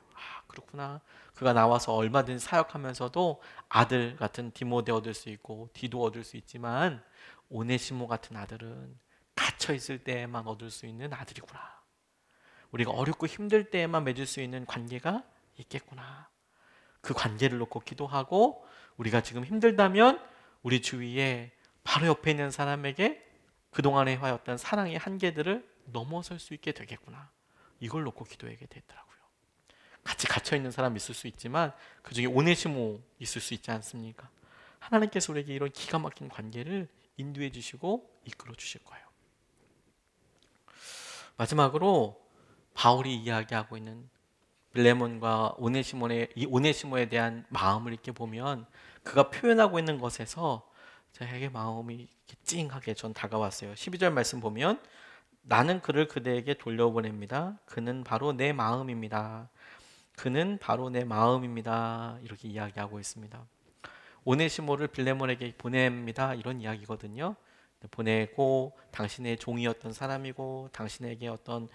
그렇구나. 그가 나와서 얼마든지 사역하면서도 아들 같은 디모데 얻을 수 있고 디도 얻을 수 있지만 오네시모 같은 아들은 갇혀 있을 때에만 얻을 수 있는 아들이구나. 우리가 어렵고 힘들 때에만 맺을 수 있는 관계가 있겠구나. 그 관계를 놓고 기도하고 우리가 지금 힘들다면 우리 주위에 바로 옆에 있는 사람에게 그동안에 해왔던 사랑의 한계들을 넘어설 수 있게 되겠구나. 이걸 놓고 기도하게 되더라고요. 같이 갇혀있는 사람 있을 수 있지만 그 중에 오네시모 있을 수 있지 않습니까? 하나님께서 우리에게 이런 기가 막힌 관계를 인도해 주시고 이끌어 주실 거예요. 마지막으로 바울이 이야기하고 있는 빌레몬과 오네시모에 대한 마음을 이렇게 보면 그가 표현하고 있는 것에서 저에게 마음이 이렇게 찡하게 전 다가왔어요. 12절 말씀 보면 나는 그를 그대에게 돌려보냅니다. 그는 바로 내 마음입니다. 그는 바로 내 마음입니다. 이렇게 이야기하고 있습니다. 오네시모를 빌레몬에게 보냅니다. 이런 이야기거든요. 보내고 당신의 종이었던 사람이고 당신에게 어떤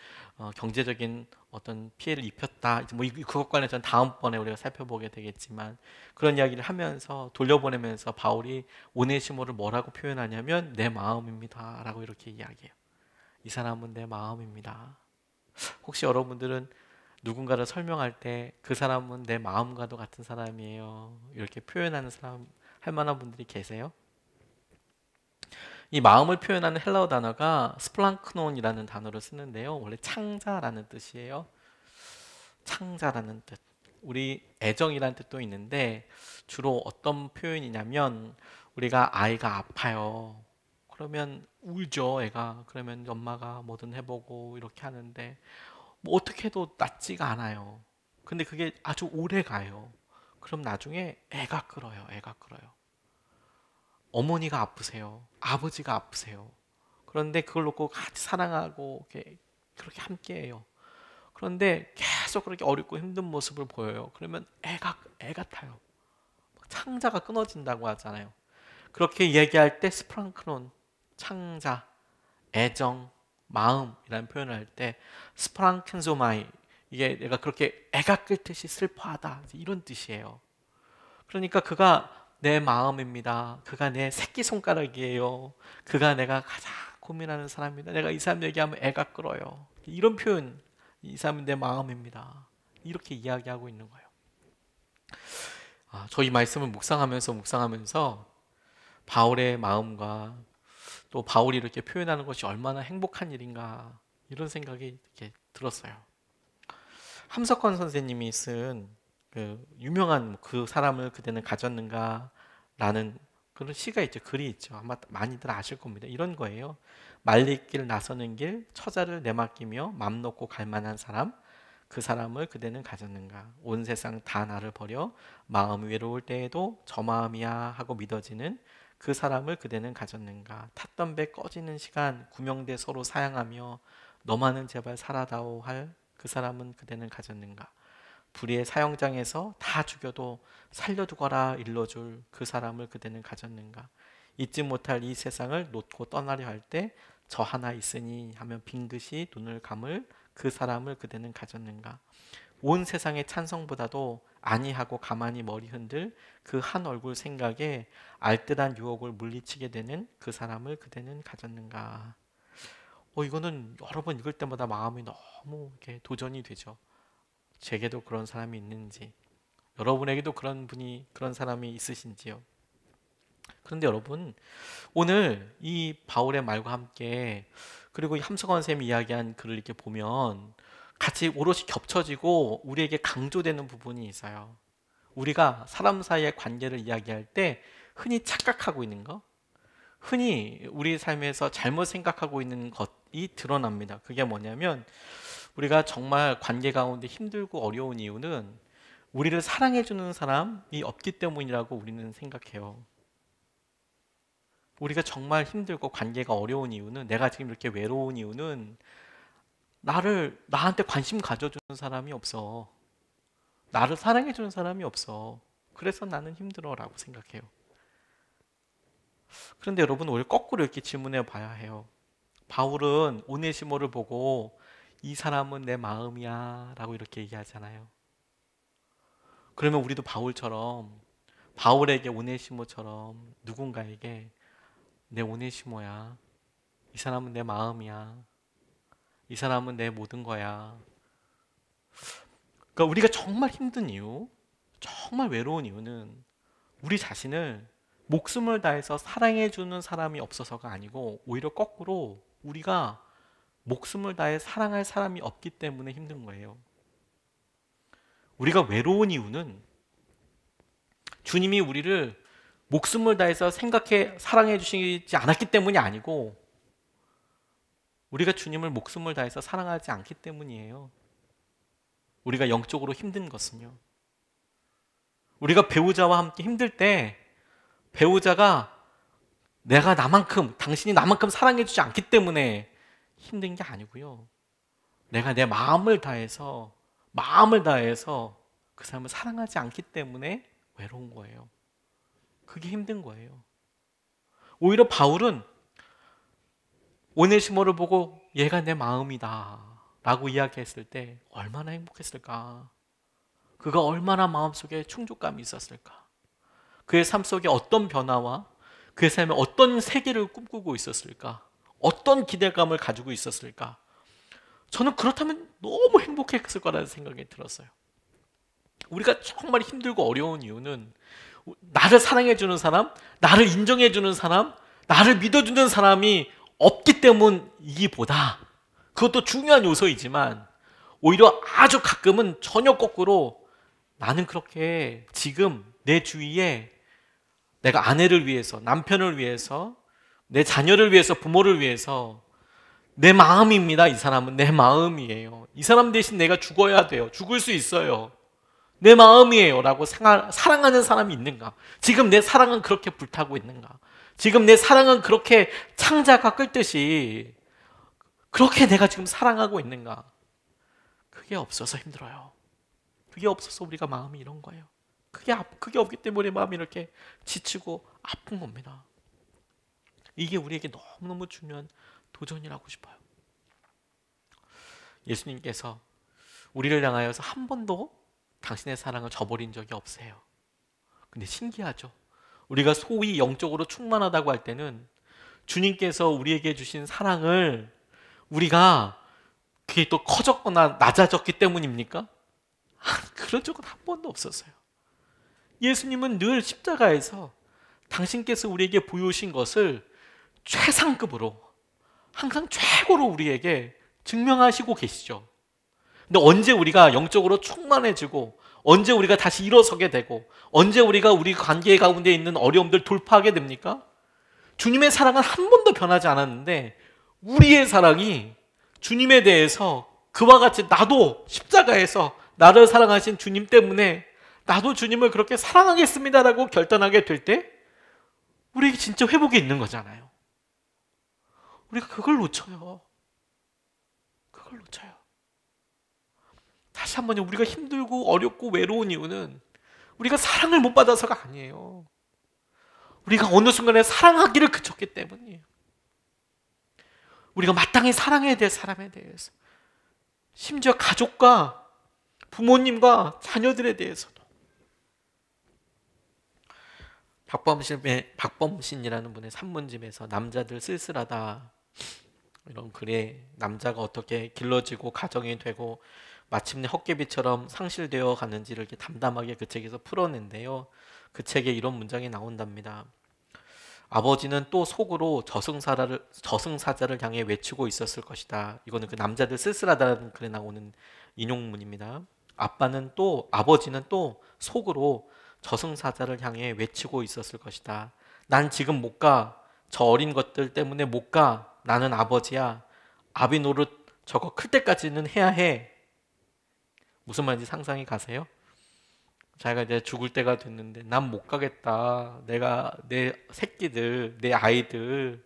경제적인 어떤 피해를 입혔다. 뭐 그것 관해서는 다음번에 우리가 살펴보게 되겠지만 그런 이야기를 하면서 돌려보내면서 바울이 오네시모를 뭐라고 표현하냐면 내 마음입니다라고 이렇게 이야기해요. 이 사람은 내 마음입니다. 혹시 여러분들은 누군가를 설명할 때 그 사람은 내 마음과도 같은 사람이에요. 이렇게 표현하는 사람 할 만한 분들이 계세요? 이 마음을 표현하는 헬라어 단어가 스플랑크논이라는 단어를 쓰는데요. 원래 창자라는 뜻이에요. 창자라는 뜻. 우리 애정이라는 뜻도 있는데 주로 어떤 표현이냐면 우리가 아이가 아파요. 그러면 울죠, 애가. 그러면 엄마가 뭐든 해보고 이렇게 하는데 뭐 어떻게 해도 낫지가 않아요. 근데 그게 아주 오래 가요. 그럼 나중에 애가 끓어요. 애가 끓어요. 어머니가 아프세요. 아버지가 아프세요. 그런데 그걸 놓고 같이 사랑하고 그렇게 함께해요. 그런데 계속 그렇게 어렵고 힘든 모습을 보여요. 그러면 애가 타요. 창자가 끊어진다고 하잖아요. 그렇게 얘기할 때 스프랑크론, 창자, 애정, 마음이라는 표현을 할 때 스프랑켄소마이, 이게 내가 그렇게 애가 끓듯이 슬퍼하다, 이런 뜻이에요. 그러니까 그가 내 마음입니다. 그가 내 새끼손가락이에요. 그가 내가 가장 고민하는 사람입니다. 내가 이 사람 얘기하면 애가 끓어요. 이런 표현, 이 사람은 내 마음입니다. 이렇게 이야기하고 있는 거예요. 저희 말씀을 묵상하면서 바울의 마음과 또 바울이 이렇게 표현하는 것이 얼마나 행복한 일인가, 이런 생각이 이렇게 들었어요. 함석헌 선생님이 쓴 그 유명한 그 사람을 그대는 가졌는가 라는 그런 시가 있죠. 글이 있죠. 아마 많이들 아실 겁니다. 이런 거예요. 말리길 나서는 길, 처자를 내맡기며 맘 놓고 갈 만한 사람, 그 사람을 그대는 가졌는가. 온 세상 다 나를 버려 마음이 외로울 때에도 저 마음이야 하고 믿어지는 그 사람을 그대는 가졌는가. 탔던 배 꺼지는 시간 구명대 서로 사양하며 너만은 제발 살아다오 할 그 사람은 그대는 가졌는가. 불의의 사형장에서 다 죽여도 살려두거라 일러줄 그 사람을 그대는 가졌는가. 잊지 못할 이 세상을 놓고 떠나려 할 때 저 하나 있으니 하며 빙긋이 눈을 감을 그 사람을 그대는 가졌는가. 온 세상의 찬성보다도 아니하고 가만히 머리 흔들 그 한 얼굴 생각에 알뜰한 유혹을 물리치게 되는 그 사람을 그대는 가졌는가. 이거는 여러 번 읽을 때마다 마음이 너무 이렇게 도전이 되죠. 제게도 그런 사람이 있는지, 여러분에게도 그런 사람이 있으신지요. 그런데 여러분, 오늘 이 바울의 말과 함께 그리고 함석원 쌤이 이야기한 글을 이렇게 보면 같이 오롯이 겹쳐지고 우리에게 강조되는 부분이 있어요. 우리가 사람 사이의 관계를 이야기할 때 흔히 착각하고 있는 거, 흔히 우리 삶에서 잘못 생각하고 있는 것이 드러납니다. 그게 뭐냐면 우리가 정말 관계 가운데 힘들고 어려운 이유는 우리를 사랑해주는 사람이 없기 때문이라고 우리는 생각해요. 우리가 정말 힘들고 관계가 어려운 이유는, 내가 지금 이렇게 외로운 이유는 나한테 관심 가져주는 사람이 없어. 나를 사랑해주는 사람이 없어. 그래서 나는 힘들어라고 생각해요. 그런데 여러분, 우리 거꾸로 이렇게 질문해 봐야 해요. 바울은 오네시모를 보고 이 사람은 내 마음이야 라고 이렇게 얘기하잖아요. 그러면 우리도 바울에게 오네시모처럼 누군가에게 내 오네시모야, 이 사람은 내 마음이야, 이 사람은 내 모든 거야. 그러니까 우리가 정말 힘든 이유, 정말 외로운 이유는 우리 자신을 목숨을 다해서 사랑해주는 사람이 없어서가 아니고 오히려 거꾸로 우리가 목숨을 다해 사랑할 사람이 없기 때문에 힘든 거예요. 우리가 외로운 이유는 주님이 우리를 목숨을 다해서 사랑해 주시지 않았기 때문이 아니고 우리가 주님을 목숨을 다해서 사랑하지 않기 때문이에요. 우리가 영적으로 힘든 것은요. 우리가 배우자와 함께 힘들 때 배우자가 당신이 나만큼 사랑해 주지 않기 때문에 힘든 게 아니고요. 내가 내 마음을 다해서 그 사람을 사랑하지 않기 때문에 외로운 거예요. 그게 힘든 거예요. 오히려 바울은 오네시모를 보고 얘가 내 마음이다 라고 이야기했을 때 얼마나 행복했을까. 그가 얼마나 마음속에 충족감이 있었을까. 그의 삶 속에 어떤 변화와 그의 삶에 어떤 세계를 꿈꾸고 있었을까. 어떤 기대감을 가지고 있었을까. 저는 그렇다면 너무 행복했을 거라는 생각이 들었어요. 우리가 정말 힘들고 어려운 이유는 나를 사랑해주는 사람, 나를 인정해주는 사람, 나를 믿어주는 사람이 없기 때문이기보다, 그것도 중요한 요소이지만 오히려 아주 가끔은 전혀 거꾸로, 나는 그렇게 지금 내 주위에 내가 아내를 위해서, 남편을 위해서, 내 자녀를 위해서, 부모를 위해서, 내 마음입니다. 이 사람은 내 마음이에요. 이 사람 대신 내가 죽어야 돼요. 죽을 수 있어요. 내 마음이에요 라고 사랑하는 사람이 있는가? 지금 내 사랑은 그렇게 불타고 있는가? 지금 내 사랑은 그렇게 창자가 끓듯이 그렇게 내가 지금 사랑하고 있는가? 그게 없어서 힘들어요. 그게 없어서 우리가 마음이 이런 거예요. 그게 없기 때문에 마음이 이렇게 지치고 아픈 겁니다. 이게 우리에게 너무너무 중요한 도전이라고 싶어요. 예수님께서 우리를 향하여서 한 번도 당신의 사랑을 저버린 적이 없어요. 근데 신기하죠. 우리가 소위 영적으로 충만하다고 할 때는 주님께서 우리에게 주신 사랑을 우리가 그게 또 커졌거나 낮아졌기 때문입니까? 그런 적은 한 번도 없었어요. 예수님은 늘 십자가에서 당신께서 우리에게 보여주신 것을 최상급으로, 항상 최고로 우리에게 증명하시고 계시죠. 근데 언제 우리가 영적으로 충만해지고, 언제 우리가 다시 일어서게 되고, 언제 우리가 우리 관계 가운데 있는 어려움들 돌파하게 됩니까? 주님의 사랑은 한 번도 변하지 않았는데 우리의 사랑이 주님에 대해서 그와 같이, 나도 십자가에서 나를 사랑하신 주님 때문에 나도 주님을 그렇게 사랑하겠습니다라고 결단하게 될 때 우리에게 진짜 회복이 있는 거잖아요. 우리가 그걸 놓쳐요. 그걸 놓쳐요. 다시 한번요, 우리가 힘들고 어렵고 외로운 이유는 우리가 사랑을 못 받아서가 아니에요. 우리가 어느 순간에 사랑하기를 그쳤기 때문이에요. 우리가 마땅히 사랑해야 될 사람에 대해서, 심지어 가족과 부모님과 자녀들에 대해서도. 박범신이라는 분의 산문집에서 남자들 쓸쓸하다, 이런 글에 남자가 어떻게 길러지고 가정이 되고 마침내 헛개비처럼 상실되어 가는지를 이렇게 담담하게 그 책에서 풀어낸데요. 그 책에 이런 문장이 나온답니다. 아버지는 또 속으로 저승사자를 향해 외치고 있었을 것이다. 이거는 그 남자들 쓸쓸하다는 글에 나오는 인용문입니다. 아버지는 또 속으로 저승사자를 향해 외치고 있었을 것이다. 난 지금 못 가. 저 어린 것들 때문에 못 가. 나는 아버지야. 아비 노릇 저거 클 때까지는 해야 해. 무슨 말인지 상상이 가세요? 자기가 이제 죽을 때가 됐는데 난 못 가겠다. 내가 내 새끼들, 내 아이들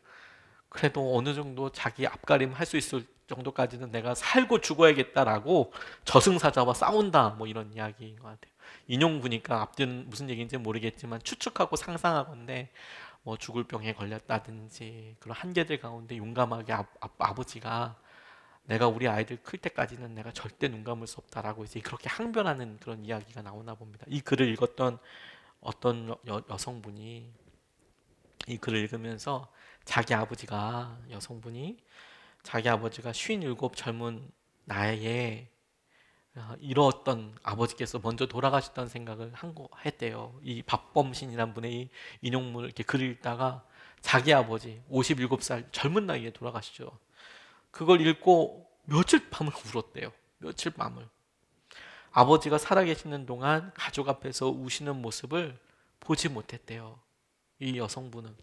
그래도 어느 정도 자기 앞가림 할 수 있을 정도까지는 내가 살고 죽어야겠다라고 저승사자와 싸운다, 뭐 이런 이야기인 것 같아요. 인용 보니까 앞뒤는 무슨 얘기인지 모르겠지만 추측하고 상상하건대 뭐 죽을 병에 걸렸다든지 그런 한계들 가운데 용감하게 아버지가 내가 우리 아이들 클 때까지는 내가 절대 눈 감을 수 없다라고 이제 그렇게 항변하는 그런 이야기가 나오나 봅니다. 이 글을 읽었던 어떤 여성분이 이 글을 읽으면서 여성분이 자기 아버지가 57 젊은 나이에 이루었던 아버지께서 먼저 돌아가셨다는 생각을 했대요. 이 박범신이라는 분의 이 인용문을 이렇게 글을 읽다가 자기 아버지 57살 젊은 나이에 돌아가시죠. 그걸 읽고 며칠 밤을 울었대요. 며칠 밤을. 아버지가 살아계시는 동안 가족 앞에서 우시는 모습을 보지 못했대요. 이 여성분은.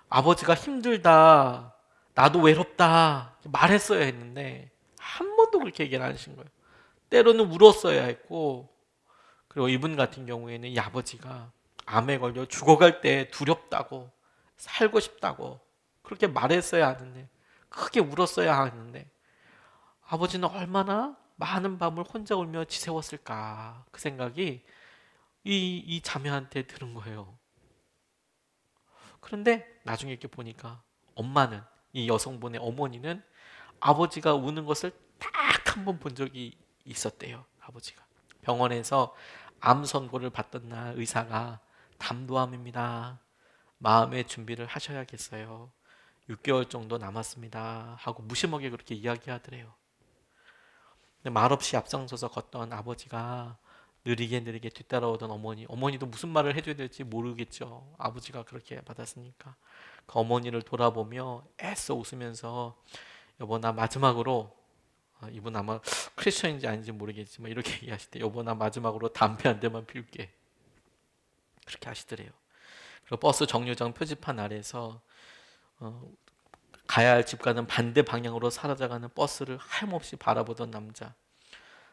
아버지가 힘들다, 나도 외롭다 말했어야 했는데 한 번도 그렇게 얘기를 안 하신 거예요. 때로는 울었어야 했고, 그리고 이분 같은 경우에는 이 아버지가 암에 걸려 죽어갈 때 두렵다고, 살고 싶다고 그렇게 말했어야 하는데, 크게 울었어야 하는데 아버지는 얼마나 많은 밤을 혼자 울며 지새웠을까, 그 생각이 이 자매한테 드는 거예요. 그런데 나중에 이렇게 보니까 엄마는, 이 여성분의 어머니는 아버지가 우는 것을 딱 한 번 본 적이 있었대요. 아버지가 병원에서 암 선고를 받던 날 의사가 담도암입니다. 마음의 준비를 하셔야겠어요. 6개월 정도 남았습니다. 하고 무심하게 그렇게 이야기하더래요. 근데 말없이 앞장서서 걷던 아버지가 느리게 느리게 뒤따라오던 어머니도 무슨 말을 해줘야 될지 모르겠죠. 아버지가 그렇게 받았으니까. 그 어머니를 돌아보며 애써 웃으면서 여보 나 마지막으로 이분 아마 크리스천인지 아닌지 모르겠지만 이렇게 얘기하실 때 여보 나 마지막으로 담배 한 대만 피울게 그렇게 하시더래요. 그리고 버스 정류장 표지판 아래서 가야 할 집과는 반대 방향으로 사라져가는 버스를 하염없이 바라보던 남자,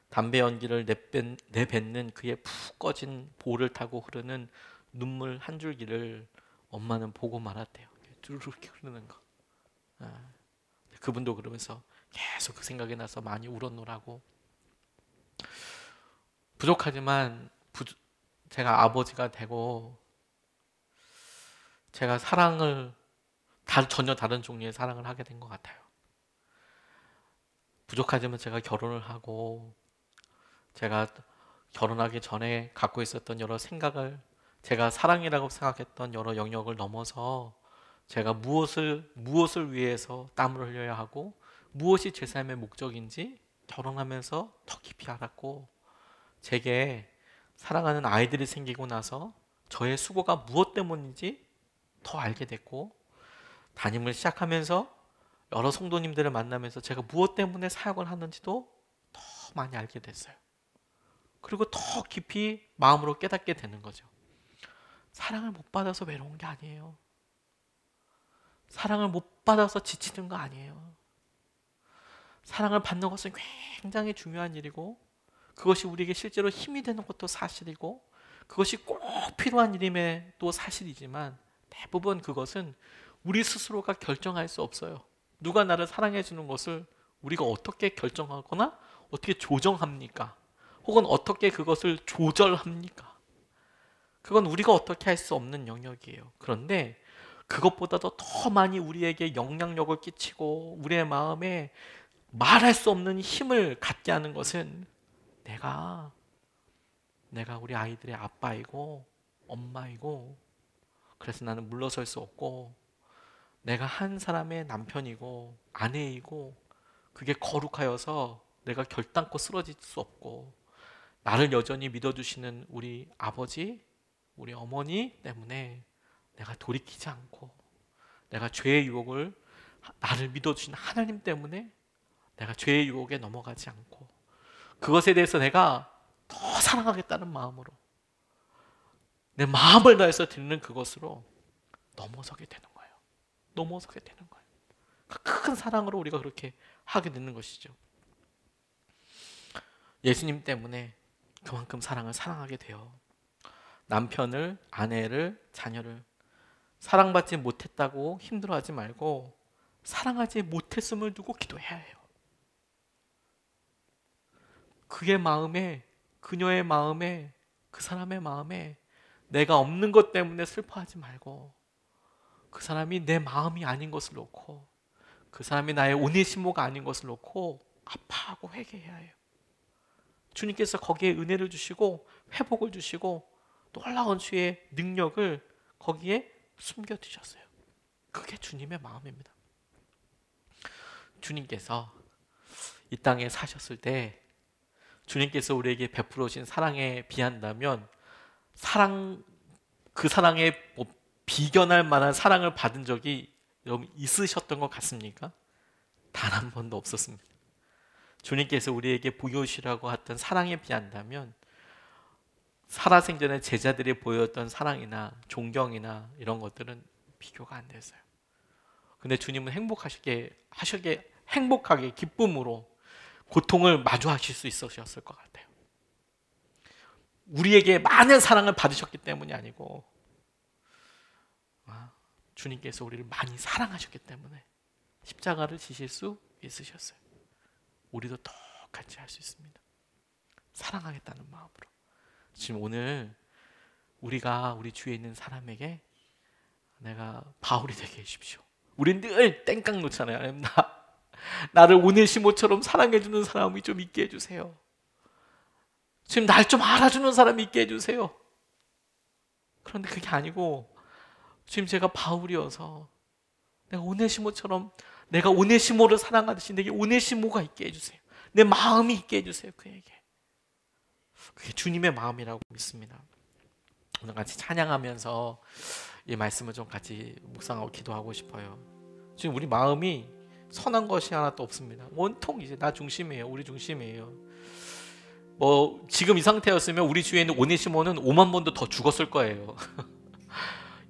담배 연기를 내뱉는 그의 푹 꺼진 볼을 타고 흐르는 눈물 한 줄기를 엄마는 보고 말았대요. 쭈르륵 흐르는 거. 그분도 그러면서 계속 그 생각이 나서 많이 울었노라고. 부족하지만 제가 아버지가 되고 제가 사랑을 전혀 다른 종류의 사랑을 하게 된 것 같아요. 부족하지만 제가 결혼을 하고 제가 결혼하기 전에 갖고 있었던 여러 생각을 제가 사랑이라고 생각했던 여러 영역을 넘어서 제가 무엇을 위해서 땀을 흘려야 하고 무엇이 제 삶의 목적인지 결혼하면서 더 깊이 알았고 제게 사랑하는 아이들이 생기고 나서 저의 수고가 무엇 때문인지 더 알게 됐고 담임을 시작하면서 여러 성도님들을 만나면서 제가 무엇 때문에 사역을 하는지도 더 많이 알게 됐어요. 그리고 더 깊이 마음으로 깨닫게 되는 거죠. 사랑을 못 받아서 외로운 게 아니에요. 사랑을 못 받아서 지치는 거 아니에요. 사랑을 받는 것은 굉장히 중요한 일이고 그것이 우리에게 실제로 힘이 되는 것도 사실이고 그것이 꼭 필요한 일임에도 사실이지만 대부분 그것은 우리 스스로가 결정할 수 없어요. 누가 나를 사랑해 주는 것을 우리가 어떻게 결정하거나 어떻게 조정합니까? 혹은 어떻게 그것을 조절합니까? 그건 우리가 어떻게 할 수 없는 영역이에요. 그런데 그것보다도 더 많이 우리에게 영향력을 끼치고 우리의 마음에 말할 수 없는 힘을 갖게 하는 것은 내가 우리 아이들의 아빠이고 엄마이고 그래서 나는 물러설 수 없고 내가 한 사람의 남편이고 아내이고 그게 거룩하여서 내가 결단코 쓰러질 수 없고 나를 여전히 믿어주시는 우리 아버지, 우리 어머니 때문에 내가 돌이키지 않고 내가 죄의 유혹을 나를 믿어주신 하나님 때문에 내가 죄의 유혹에 넘어가지 않고 그것에 대해서 내가 더 사랑하겠다는 마음으로 내 마음을 다해서 드리는 그것으로 넘어서게 되는 거예요. 넘어서게 되는 거예요. 큰 사랑으로 우리가 그렇게 하게 되는 것이죠. 예수님 때문에 그만큼 사랑하게 돼요. 남편을, 아내를, 자녀를 사랑받지 못했다고 힘들어하지 말고 사랑하지 못했음을 두고 기도해야 해요. 그의 마음에, 그녀의 마음에, 그 사람의 마음에 내가 없는 것 때문에 슬퍼하지 말고 그 사람이 내 마음이 아닌 것을 놓고 그 사람이 나의 오네시모가 아닌 것을 놓고 아파하고 회개해야 해요. 주님께서 거기에 은혜를 주시고 회복을 주시고 놀라운 주의 능력을 거기에 숨겨두셨어요. 그게 주님의 마음입니다. 주님께서 이 땅에 사셨을 때 주님께서 우리에게 베풀어 주신 사랑에 비한다면 그 사랑에 비견할 만한 사랑을 받은 적이 여러분 있으셨던 것 같습니까? 단 한 번도 없었습니다. 주님께서 우리에게 보여주시라고 했던 사랑에 비한다면 살아생전에 제자들이 보였던 사랑이나 존경이나 이런 것들은 비교가 안 됐어요. 근데 주님은 행복하게 기쁨으로 고통을 마주하실 수 있으셨을 것 같아요. 우리에게 많은 사랑을 받으셨기 때문이 아니고 주님께서 우리를 많이 사랑하셨기 때문에 십자가를 지실 수 있으셨어요. 우리도 똑같이 할 수 있습니다. 사랑하겠다는 마음으로. 지금 오늘 우리가 우리 주위에 있는 사람에게 내가 바울이 되게 해주십시오. 우린 늘 땡깡 놓잖아요. 나를 오네시모처럼 사랑해주는 사람이 좀 있게 해주세요. 지금 날 좀 알아주는 사람이 있게 해주세요. 그런데 그게 아니고 지금 제가 바울이어서 내가 오네시모를 사랑하듯이 내게 오네시모가 있게 해주세요. 내 마음이 있게 해주세요. 그에게 그게 주님의 마음이라고 믿습니다. 오늘 같이 찬양하면서 이 말씀을 좀 같이 묵상하고 기도하고 싶어요. 지금 우리 마음이 선한 것이 하나도 없습니다. 온통 이제 나 중심이에요. 우리 중심이에요. 뭐 지금 이 상태였으면 우리 주위에 있는 오네시모는 5만 번도 더 죽었을 거예요.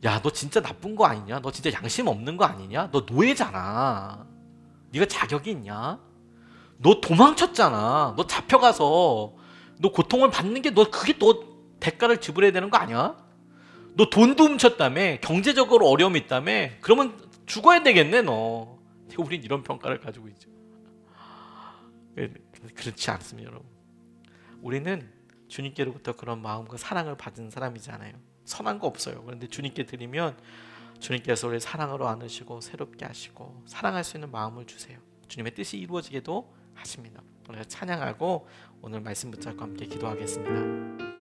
야, 너 진짜 나쁜 거 아니냐? 너 진짜 양심 없는 거 아니냐? 너 노예잖아. 네가 자격이 있냐? 너 도망쳤잖아. 너 잡혀가서 너 고통을 받는 게 그게 너 대가를 지불해야 되는 거 아니야? 너 돈도 훔쳤다며. 경제적으로 어려움이 있다며. 그러면 죽어야 되겠네 너. 우린 이런 평가를 가지고 있죠. 그렇지 않습니다, 여러분. 우리는 주님께로부터 그런 마음과 사랑을 받은 사람이잖아요. 선한 거 없어요. 그런데 주님께 드리면 주님께서 우리 사랑으로 안으시고 새롭게 하시고 사랑할 수 있는 마음을 주세요. 주님의 뜻이 이루어지게도 하십니다. 오늘 찬양하고 오늘 말씀 붙잡고 함께 기도하겠습니다.